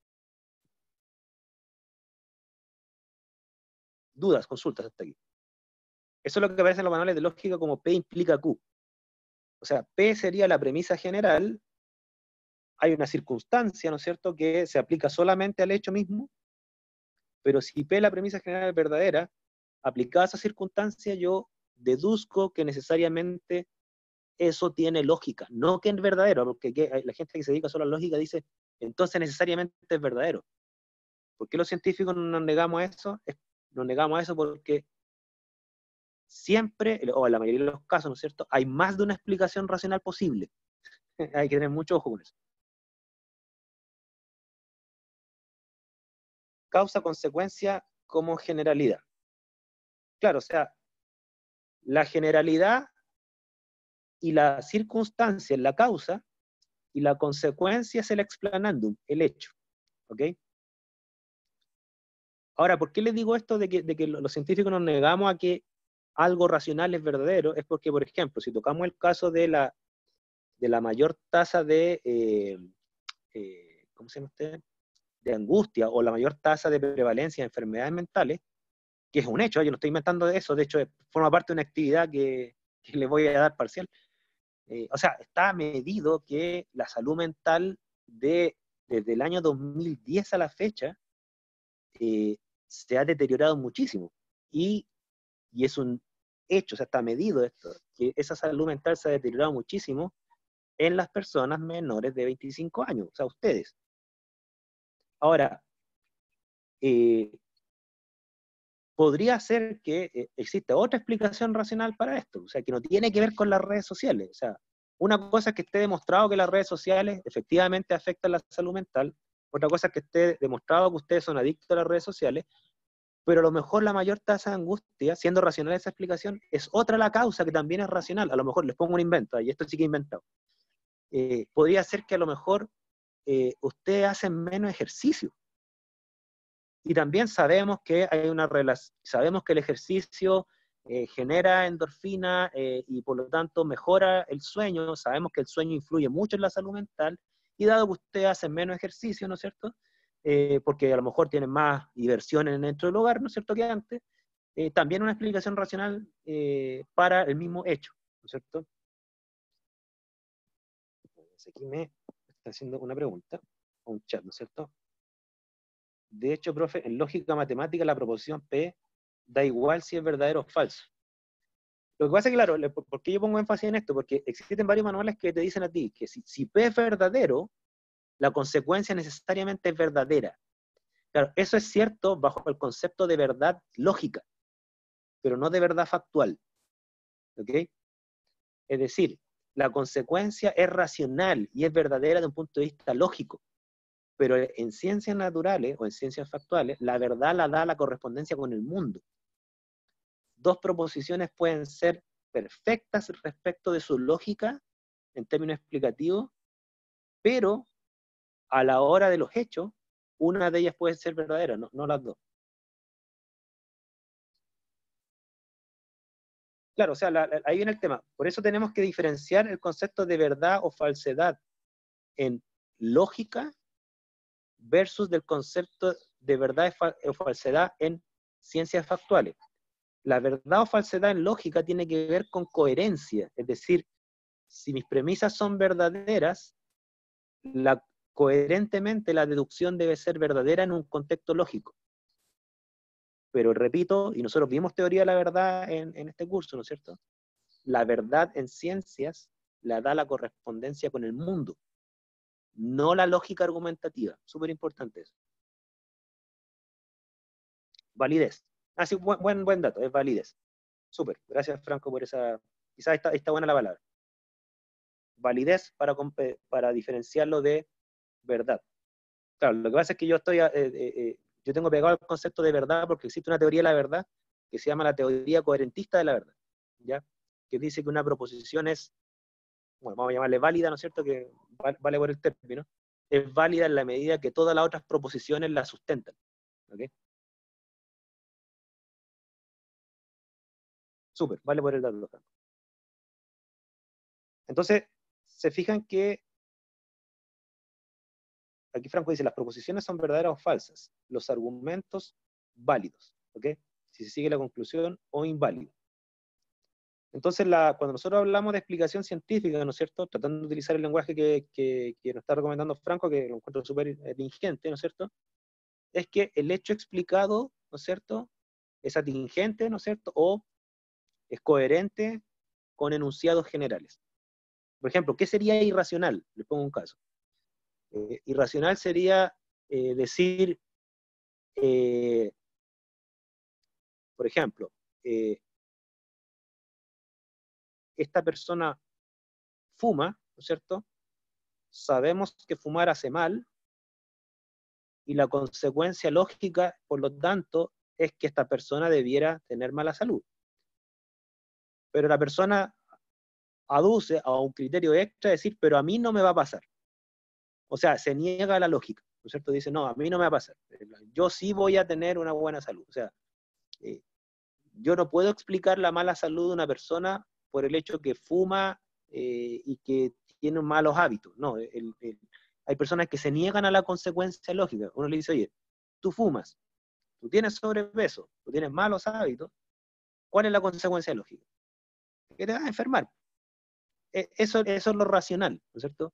Dudas, consultas hasta aquí. Eso es lo que aparece en los manuales de lógica como P implica Q. O sea, P sería la premisa general, hay una circunstancia, ¿no es cierto?, que se aplica solamente al hecho mismo, pero si P la premisa general es verdadera, aplicada a esa circunstancia, yo deduzco que necesariamente eso tiene lógica, no que es verdadero, porque la gente que se dedica solo a la lógica dice, entonces necesariamente es verdadero. ¿Por qué los científicos nos negamos a eso? Nos negamos a eso porque siempre, o en la mayoría de los casos, ¿no es cierto?, hay más de una explicación racional posible. Hay que tener mucho ojo con eso. Causa-consecuencia como generalidad. Claro, o sea, la generalidad y la circunstancia es la causa y la consecuencia es el explanandum, el hecho. ¿Ok? Ahora, ¿por qué les digo esto de que los científicos nos negamos a que algo racional es verdadero? Es porque, por ejemplo, si tocamos el caso de la mayor tasa de, ¿cómo se llama usted? De angustia o la mayor tasa de prevalencia de enfermedades mentales, que es un hecho, yo no estoy inventando eso, de hecho forma parte de una actividad que le voy a dar parcial. O sea, está medido que la salud mental desde el año 2010 a la fecha se ha deteriorado muchísimo. Y es un hecho, o sea, está medido esto, que esa salud mental se ha deteriorado muchísimo en las personas menores de 25 años, o sea, ustedes. Ahora, eh, podría ser que exista otra explicación racional para esto, o sea, que no tiene que ver con las redes sociales, o sea, Una cosa es que esté demostrado que las redes sociales efectivamente afectan la salud mental, otra cosa es que esté demostrado que ustedes son adictos a las redes sociales, pero a lo mejor la mayor tasa de angustia, siendo racional esa explicación, es otra la causa que también es racional. A lo mejor les pongo un invento, y esto sí que he inventado. Podría ser que a lo mejor ustedes hacen menos ejercicio. Y también sabemos que hay una relación, sabemos que el ejercicio genera endorfina y por lo tanto mejora el sueño, sabemos que el sueño influye mucho en la salud mental, y dado que ustedes hacen menos ejercicio, ¿no es cierto? Porque a lo mejor tienen más diversión dentro del hogar, ¿no es cierto?, que antes, también una explicación racional para el mismo hecho, ¿no es cierto? Aquí me está haciendo una pregunta, o un chat, ¿no es cierto? De hecho, profe, en lógica matemática la proposición P da igual si es verdadero o falso. Lo que pasa es que, claro, ¿por qué yo pongo énfasis en esto? Porque existen varios manuales que te dicen a ti que si P es verdadero, la consecuencia necesariamente es verdadera. Claro, eso es cierto bajo el concepto de verdad lógica, pero no de verdad factual. ¿Ok? Es decir, la consecuencia es racional y es verdadera de un punto de vista lógico, pero en ciencias naturales o en ciencias factuales, la verdad la da la correspondencia con el mundo. Dos proposiciones pueden ser perfectas respecto de su lógica en términos explicativos, pero a la hora de los hechos, una de ellas puede ser verdadera, no las dos. Claro, o sea, ahí viene el tema. Por eso tenemos que diferenciar el concepto de verdad o falsedad en lógica versus del concepto de verdad o falsedad en ciencias factuales. La verdad o falsedad en lógica tiene que ver con coherencia, es decir, si mis premisas son verdaderas, coherentemente la deducción debe ser verdadera en un contexto lógico. Pero repito, y nosotros vimos teoría de la verdad en este curso, ¿no es cierto? La verdad en ciencias la da la correspondencia con el mundo, no la lógica argumentativa. Súper importante eso. Validez. Ah, sí, buen dato, es validez. Súper, gracias Franco por esa, quizás está buena la palabra. Validez para diferenciarlo de verdad. Claro, lo que pasa es que yo tengo pegado el concepto de verdad porque existe una teoría de la verdad que se llama la teoría coherentista de la verdad, ¿ya? Que dice que una proposición es, bueno, vamos a llamarle válida, ¿no es cierto? Que vale por el término. Es válida en la medida que todas las otras proposiciones la sustentan, ¿ok? Súper, vale por el dato. Entonces, se fijan que aquí Franco dice, las proposiciones son verdaderas o falsas, los argumentos válidos, ¿ok? Si se sigue la conclusión o inválido. Entonces, cuando nosotros hablamos de explicación científica, ¿no es cierto? Tratando de utilizar el lenguaje que nos está recomendando Franco, que lo encuentro súper atingente, ¿no es cierto? Es que el hecho explicado, ¿no es cierto?, es atingente, ¿no es cierto?, o es coherente con enunciados generales. Por ejemplo, ¿qué sería irracional? Les pongo un caso. Irracional sería decir, por ejemplo, esta persona fuma, ¿no es cierto? Sabemos que fumar hace mal y la consecuencia lógica, por lo tanto, es que esta persona debiera tener mala salud. Pero la persona aduce a un criterio extra, decir, pero a mí no me va a pasar. O sea, se niega a la lógica, ¿no es cierto? Dice, no, a mí no me va a pasar. Yo sí voy a tener una buena salud. O sea, yo no puedo explicar la mala salud de una persona por el hecho que fuma y que tiene malos hábitos. No, hay personas que se niegan a la consecuencia lógica. Uno le dice, oye, tú fumas, tú tienes sobrepeso, tú tienes malos hábitos, ¿cuál es la consecuencia lógica? Que te vas a enfermar. Eso es lo racional, ¿no es cierto?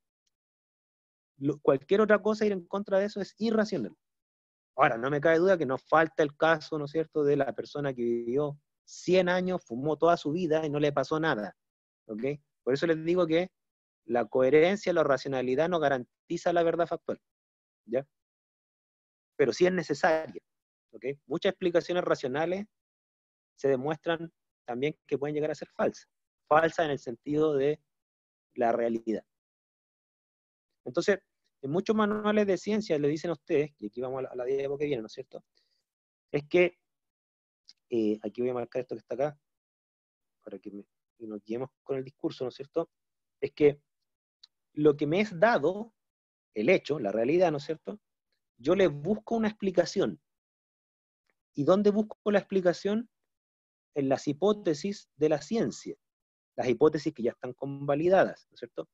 Cualquier otra cosa ir en contra de eso es irracional. Ahora, no me cabe duda que nos falta el caso, ¿no es cierto?, de la persona que vivió 100 años, fumó toda su vida y no le pasó nada, ¿ok? Por eso les digo que la coherencia, la racionalidad no garantiza la verdad factual, ¿ya? Pero sí es necesaria, ¿ok? Muchas explicaciones racionales se demuestran también que pueden llegar a ser falsas. Falsas en el sentido de la realidad. Entonces, en muchos manuales de ciencia le dicen a ustedes, y aquí vamos a la diapositiva que viene, ¿no es cierto? Es que, aquí voy a marcar esto que está acá, para que nos guiemos con el discurso, ¿no es cierto? Es que lo que me es dado, el hecho, la realidad, ¿no es cierto? Yo le busco una explicación. ¿Y dónde busco la explicación? En las hipótesis de la ciencia. Las hipótesis que ya están convalidadas, ¿no es cierto?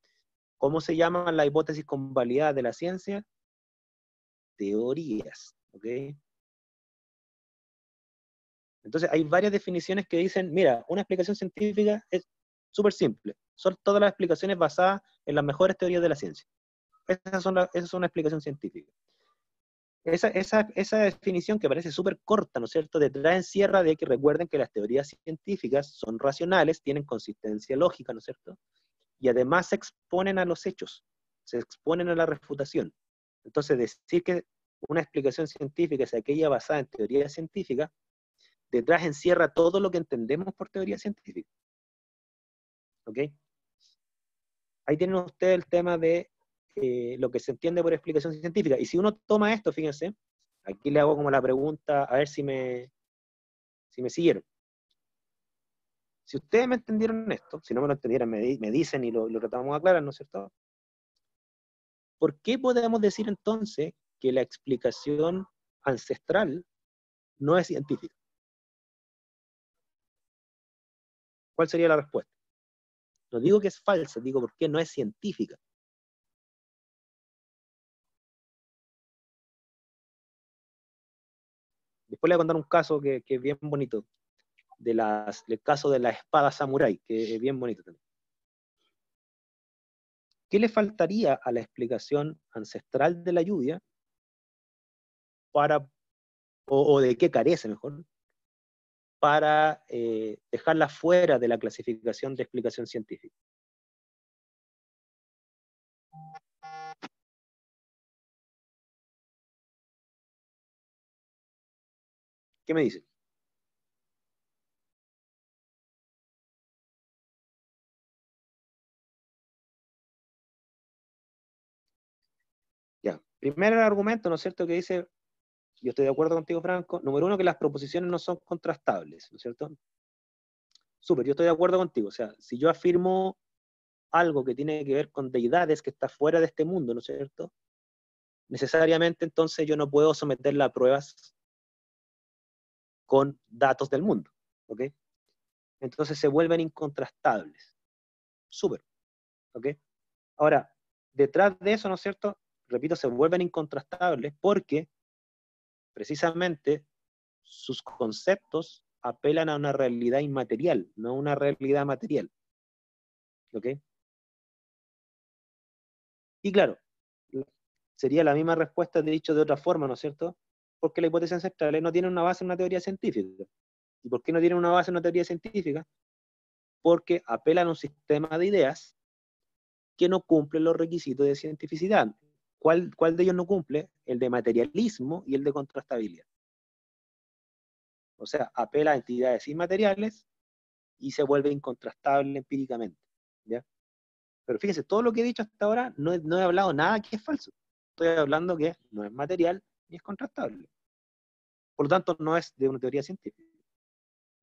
¿Cómo se llaman las hipótesis convalidadas de la ciencia? Teorías, ¿ok? Entonces hay varias definiciones que dicen, mira, una explicación científica es súper simple. Son todas las explicaciones basadas en las mejores teorías de la ciencia. Esa es una explicación científica. Esa definición que parece súper corta, ¿no es cierto?, detrás encierra de que recuerden que las teorías científicas son racionales, tienen consistencia lógica, ¿no es cierto?, y además se exponen a los hechos, se exponen a la refutación. Entonces, decir que una explicación científica es aquella basada en teoría científica, detrás encierra todo lo que entendemos por teoría científica. ¿Ok? Ahí tienen ustedes el tema de lo que se entiende por explicación científica. Y si uno toma esto, fíjense, aquí le hago como la pregunta, a ver si me siguieron. Si ustedes me entendieron esto, si no me lo entendieran, me dicen y lo tratamos de aclarar, ¿no es cierto? ¿Por qué podemos decir entonces que la explicación ancestral no es científica? ¿Cuál sería la respuesta? No digo que es falsa, digo por qué no es científica. Después le voy a contar un caso que es bien bonito, del caso de la espada samurái, que es bien bonito también. ¿Qué le faltaría a la explicación ancestral de la lluvia para, o de qué carece mejor, para dejarla fuera de la clasificación de explicación científica? ¿Qué me dicen? Ya, primer argumento, ¿no es cierto?, que dice, yo estoy de acuerdo contigo, Franco, número uno, que las proposiciones no son contrastables, ¿no es cierto? Súper, yo estoy de acuerdo contigo, o sea, si yo afirmo algo que tiene que ver con deidades que está fuera de este mundo, ¿no es cierto?, necesariamente entonces yo no puedo someterla a pruebas con datos del mundo, ¿ok? Entonces se vuelven incontrastables. Súper, ¿ok? Ahora, detrás de eso, ¿no es cierto?, repito, se vuelven incontrastables porque precisamente sus conceptos apelan a una realidad inmaterial, no a una realidad material. ¿Ok? Y claro, sería la misma respuesta dicho de otra forma, ¿no es cierto? Porque la hipótesis ancestral no tiene una base en una teoría científica. ¿Y por qué no tiene una base en una teoría científica? Porque apelan a un sistema de ideas que no cumple los requisitos de cientificidad. ¿Cuál de ellos no cumple? El de materialismo y el de contrastabilidad. O sea, apela a entidades inmateriales y se vuelve incontrastable empíricamente. ¿Ya? Pero fíjense, todo lo que he dicho hasta ahora no he hablado nada que es falso. Estoy hablando que no es material ni es contrastable. Por lo tanto, no es de una teoría científica.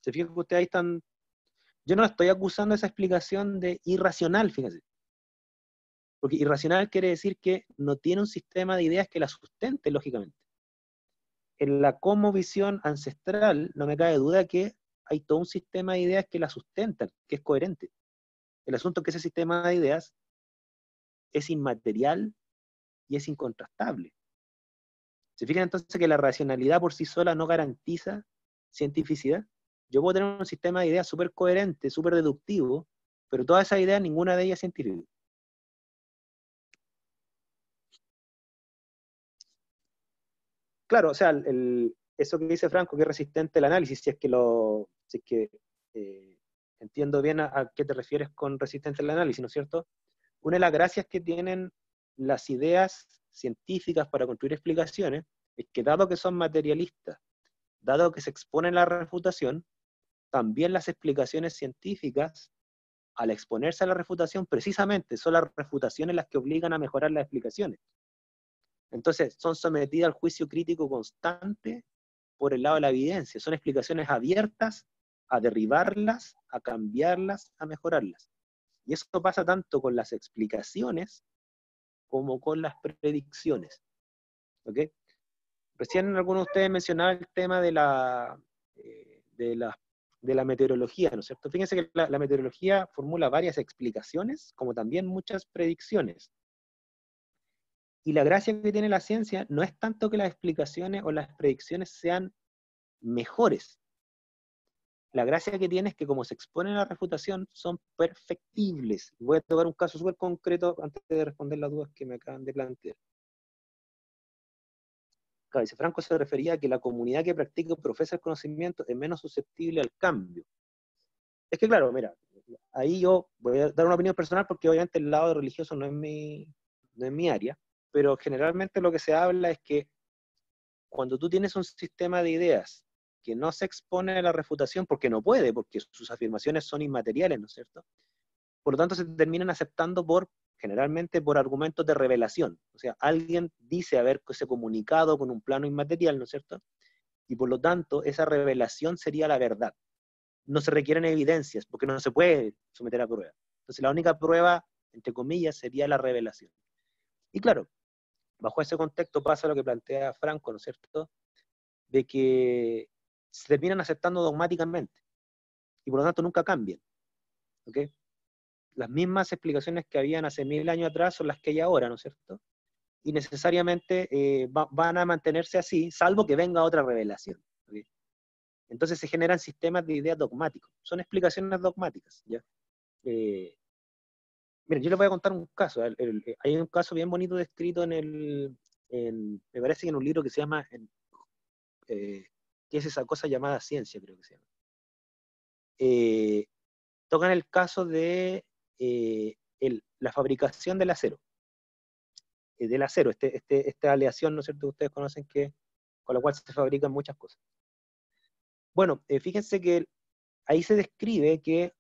Se fijan que ustedes ahí están. Yo no estoy acusando esa explicación de irracional, fíjense. Porque irracional quiere decir que no tiene un sistema de ideas que la sustente, lógicamente. En la cosmovisión ancestral, no me cabe duda que hay todo un sistema de ideas que la sustentan, que es coherente. El asunto es que ese sistema de ideas es inmaterial y es incontrastable. ¿Se fijan entonces que la racionalidad por sí sola no garantiza cientificidad? Yo puedo tener un sistema de ideas súper coherente, súper deductivo, pero todas esas ideas, ninguna de ellas es científica. Claro, o sea, eso que dice Franco, que es resistente al análisis, si es que entiendo bien a qué te refieres con resistente al análisis, ¿no es cierto? Una de las gracias que tienen las ideas científicas para construir explicaciones es que dado que son materialistas, dado que se exponen a la refutación, también las explicaciones científicas al exponerse a la refutación, precisamente son las refutaciones las que obligan a mejorar las explicaciones. Entonces, son sometidas al juicio crítico constante por el lado de la evidencia. Son explicaciones abiertas a derribarlas, a cambiarlas, a mejorarlas. Y eso pasa tanto con las explicaciones como con las predicciones. ¿Ok? Recién algunos de ustedes mencionaban el tema de la meteorología, ¿no es cierto? Fíjense que la meteorología formula varias explicaciones, como también muchas predicciones. Y la gracia que tiene la ciencia no es tanto que las explicaciones o las predicciones sean mejores. La gracia que tiene es que como se expone a la refutación, son perfectibles. Voy a tocar un caso súper concreto antes de responder las dudas que me acaban de plantear. Claro, dice Franco se refería a que la comunidad que practica o profesa el conocimiento es menos susceptible al cambio. Es que claro, mira, ahí yo voy a dar una opinión personal porque obviamente el lado religioso no es mi área, pero generalmente lo que se habla es que cuando tú tienes un sistema de ideas que no se expone a la refutación porque no puede, porque sus afirmaciones son inmateriales, ¿no es cierto? Por lo tanto, se terminan aceptando generalmente por argumentos de revelación. O sea, alguien dice haberse comunicado con un plano inmaterial, ¿no es cierto? Y por lo tanto, esa revelación sería la verdad. No se requieren evidencias, porque no se puede someter a prueba. Entonces, la única prueba, entre comillas, sería la revelación. Y claro, bajo ese contexto pasa lo que plantea Franco, ¿no es cierto? De que se terminan aceptando dogmáticamente y por lo tanto nunca cambian. ¿Ok? Las mismas explicaciones que habían hace 1000 años atrás son las que hay ahora, ¿no es cierto? Y necesariamente van a mantenerse así, salvo que venga otra revelación. ¿Okay? Entonces se generan sistemas de ideas dogmáticos. Son explicaciones dogmáticas. ¿Ya? Miren, yo les voy a contar un caso. Hay un caso bien bonito descrito me parece que en un libro que se llama, ¿qué es esa cosa llamada ciencia? Creo que se llama. Tocan el caso de la fabricación del acero. Esta aleación, ¿no es cierto?, que ustedes conocen, con la cual se fabrican muchas cosas. Bueno, fíjense que ahí se describe que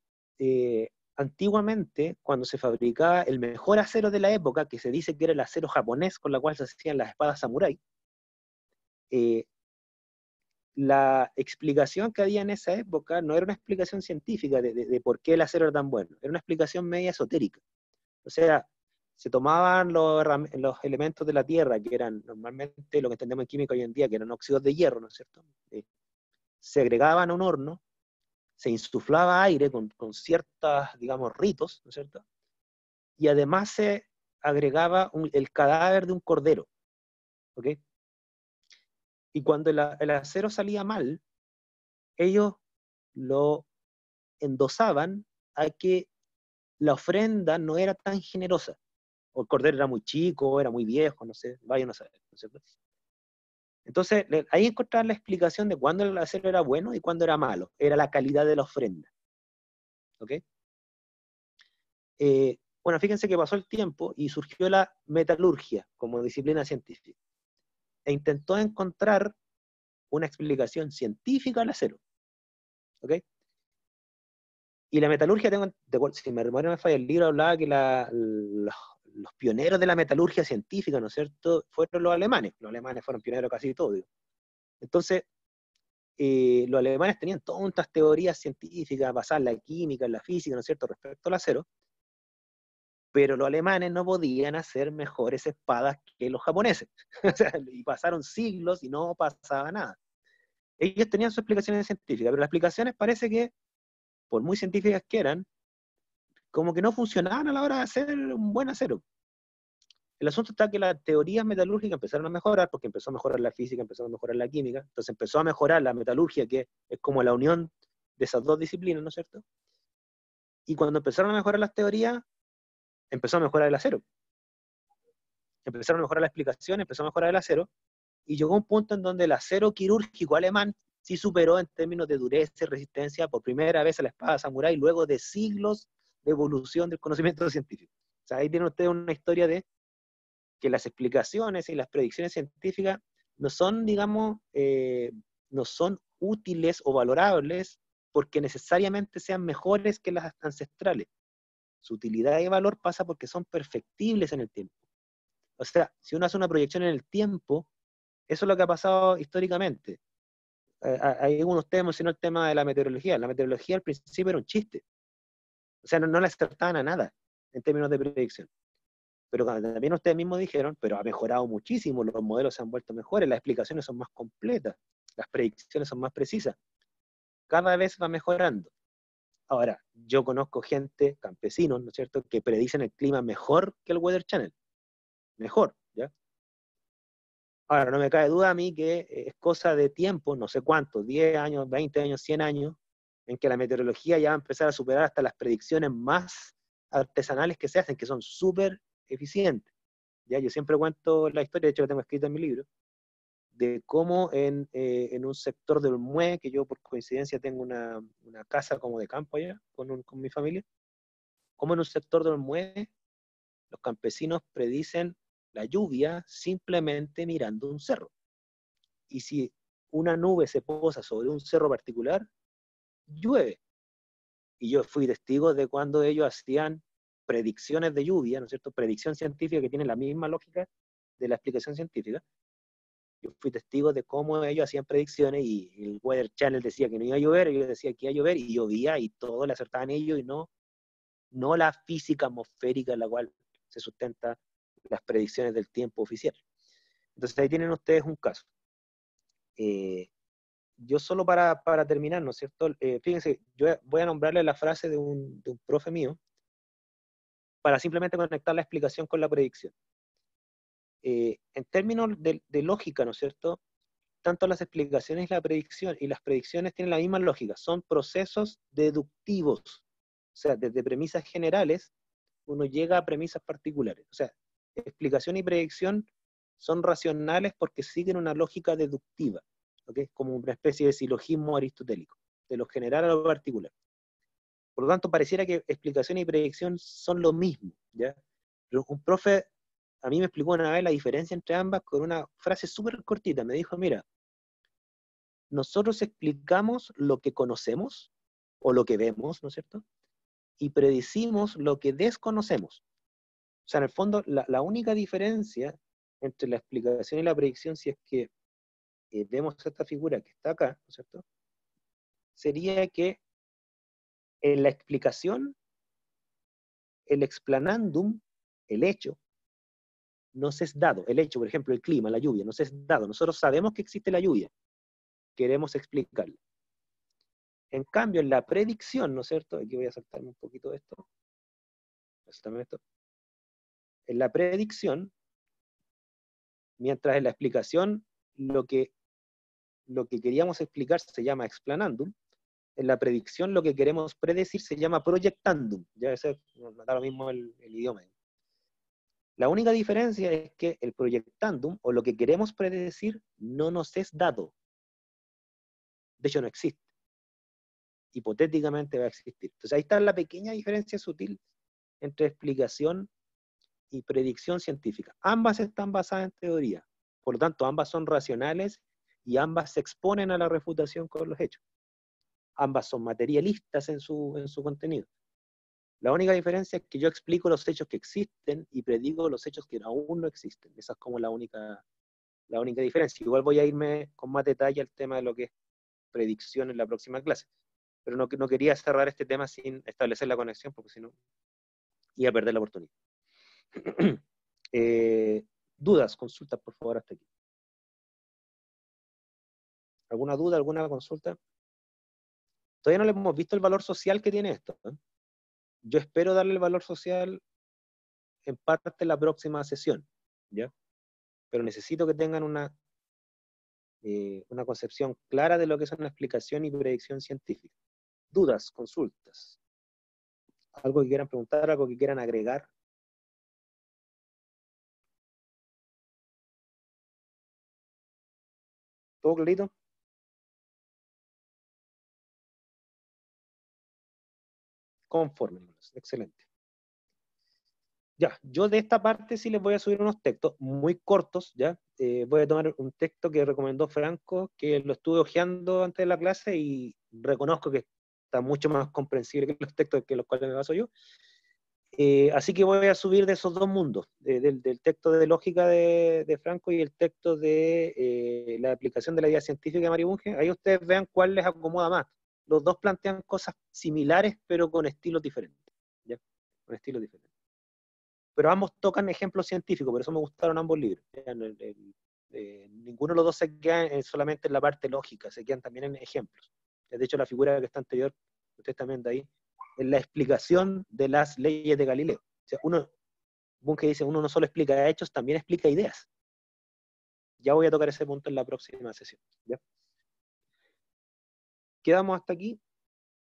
antiguamente, cuando se fabricaba el mejor acero de la época, que se dice que era el acero japonés con la cual se hacían las espadas samurái, la explicación que había en esa época no era una explicación científica de por qué el acero era tan bueno, era una explicación media esotérica. O sea, se tomaban los elementos de la Tierra, que eran normalmente lo que entendemos en química hoy en día, que eran óxidos de hierro, ¿no es cierto? Se agregaban a un horno, se insuflaba aire con ciertos, digamos, ritos, ¿no es cierto? Y además se agregaba el cadáver de un cordero, ¿ok? Y cuando el acero salía mal, ellos lo endosaban a que la ofrenda no era tan generosa. O el cordero era muy chico, era muy viejo, no sé, vayan a saber, ¿no es cierto? Entonces, ahí encontraban la explicación de cuándo el acero era bueno y cuándo era malo. Era la calidad de la ofrenda. ¿Ok? Bueno, fíjense que pasó el tiempo y surgió la metalurgia como disciplina científica. E intentó encontrar una explicación científica al acero. ¿Ok? Y la metalurgia, si me memoria no me falla, el libro hablaba que los pioneros de la metalurgia científica, ¿no es cierto?, fueron los alemanes. Los alemanes fueron pioneros casi todo, digo. Entonces, los alemanes tenían todas estas teorías científicas basadas en la química, en la física, ¿no es cierto?, respecto al acero, pero los alemanes no podían hacer mejores espadas que los japoneses. O sea, y pasaron siglos y no pasaba nada. Ellos tenían sus explicaciones científicas, pero las explicaciones parece que, por muy científicas que eran, como que no funcionaban a la hora de hacer un buen acero. El asunto está que las teorías metalúrgicas empezaron a mejorar, porque empezó a mejorar la física, empezó a mejorar la química, entonces empezó a mejorar la metalurgia, que es como la unión de esas dos disciplinas, ¿no es cierto? Y cuando empezaron a mejorar las teorías, empezó a mejorar el acero. Empezaron a mejorar la explicación, empezó a mejorar el acero, y llegó un punto en donde el acero quirúrgico alemán sí superó en términos de dureza y resistencia por primera vez a la espada samurái, luego de siglos de evolución del conocimiento científico. O sea, ahí tiene usted una historia de que las explicaciones y las predicciones científicas no son, digamos, no son útiles o valorables porque necesariamente sean mejores que las ancestrales, Su utilidad y valor pasa porque son perfectibles en el tiempo. O sea, si uno hace una proyección en el tiempo, eso es lo que ha pasado históricamente. Hay usted mencionó el tema de la meteorología. La meteorología al principio era un chiste. O sea, no le acertaban a nada en términos de predicción. Pero también ustedes mismos dijeron, pero ha mejorado muchísimo, los modelos se han vuelto mejores, las explicaciones son más completas, las predicciones son más precisas. Cada vez va mejorando. Ahora, yo conozco gente, campesinos, ¿no es cierto?, que predicen el clima mejor que el Weather Channel. Mejor, ¿ya? Ahora, no me cabe duda a mí que es cosa de tiempo, no sé cuánto, 10 años, 20 años, 100 años, en que la meteorología ya va a empezar a superar hasta las predicciones más artesanales que se hacen, que son súper eficientes. ¿Ya? Yo siempre cuento la historia, de hecho lo tengo escrita en mi libro, de cómo en un sector del Olmué, que yo por coincidencia tengo una casa como de campo allá con mi familia, cómo en un sector del Olmué los campesinos predicen la lluvia simplemente mirando un cerro. Y si una nube se posa sobre un cerro particular, llueve. Y yo fui testigo de cuando ellos hacían predicciones de lluvia, ¿no es cierto? Predicción científica que tiene la misma lógica de la explicación científica. Yo fui testigo de cómo ellos hacían predicciones y el Weather Channel decía que no iba a llover, ellos decían que iba a llover y llovía y todo le acertaban ellos y no la física atmosférica en la cual se sustenta las predicciones del tiempo oficial. Entonces ahí tienen ustedes un caso. Yo solo para terminar, ¿no es cierto? Fíjense, yo voy a nombrarle la frase de un profe mío para simplemente conectar la explicación con la predicción. En términos de lógica, ¿no es cierto? Tanto las explicaciones y las predicciones tienen la misma lógica, son procesos deductivos. O sea, desde premisas generales, uno llega a premisas particulares. O sea, explicación y predicción son racionales porque siguen una lógica deductiva, ¿okay? Como una especie de silogismo aristotélico, de lo general a lo particular. Por lo tanto, pareciera que explicación y predicción son lo mismo, ¿ya? Pero un profe a mí me explicó una vez la diferencia entre ambas con una frase súper cortita. Me dijo, mira, nosotros explicamos lo que conocemos o lo que vemos, ¿no es cierto? Y predecimos lo que desconocemos. O sea, en el fondo, la única diferencia entre la explicación y la predicción, si es que vemos esta figura que está acá, ¿no es cierto? Sería que en la explicación, el explanandum, el hecho, nos es dado. El hecho, por ejemplo, el clima, la lluvia, nos es dado. Nosotros sabemos que existe la lluvia. Queremos explicarla. En cambio, en la predicción, ¿no es cierto? Aquí voy a saltarme un poquito de esto. Esto. En la predicción, mientras en la explicación lo que queríamos explicar se llama explanandum, en la predicción lo que queremos predecir se llama proyectandum. Ya ese da lo mismo el idioma. La única diferencia es que el proyectandum, o lo que queremos predecir, no nos es dado. De hecho, no existe. Hipotéticamente va a existir. Entonces ahí está la pequeña diferencia sutil entre explicación y predicción científica. Ambas están basadas en teoría. Por lo tanto, ambas son racionales y ambas se exponen a la refutación con los hechos. Ambas son materialistas en su contenido. La única diferencia es que yo explico los hechos que existen y predigo los hechos que aún no existen. Esa es como la única diferencia. Igual voy a irme con más detalle al tema de lo que es predicción en la próxima clase. Pero no quería cerrar este tema sin establecer la conexión, porque si no, iba a perder la oportunidad. Dudas, consultas, por favor, hasta aquí. ¿Alguna duda, alguna consulta? Todavía no le hemos visto el valor social que tiene esto, ¿eh? Yo espero darle el valor social en parte en la próxima sesión, ¿ya? Pero necesito que tengan una concepción clara de lo que es una explicación y predicción científica. Dudas, consultas. ¿Algo que quieran preguntar, algo que quieran agregar? ¿Todo clarito? Conforme, excelente. Ya, yo de esta parte sí les voy a subir unos textos muy cortos, ¿ya? Voy a tomar un texto que recomendó Franco, que lo estuve hojeando antes de la clase y reconozco que está mucho más comprensible que los textos que los cuales me baso yo. Así que voy a subir de esos dos mundos, del texto de lógica de Franco y el texto de la aplicación de la idea científica de Mario Bunge. Ahí ustedes vean cuál les acomoda más. Los dos plantean cosas similares, pero con estilos diferentes. ¿Ya? Con estilos diferentes. Pero ambos tocan ejemplos científicos, por eso me gustaron ambos libros. Ninguno de los dos se queda solamente en la parte lógica, se quedan también en ejemplos. De hecho, la figura que está anterior, ustedes también de ahí, es la explicación de las leyes de Galileo. O sea, Bunge dice, uno no solo explica hechos, también explica ideas. Ya voy a tocar ese punto en la próxima sesión. ¿Ya? Quedamos hasta aquí.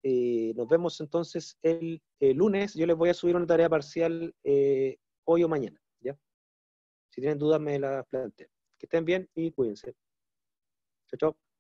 Nos vemos entonces el lunes. Yo les voy a subir una tarea parcial hoy o mañana. ¿Ya? Si tienen dudas me las plantean. Que estén bien y cuídense. Chao, chao.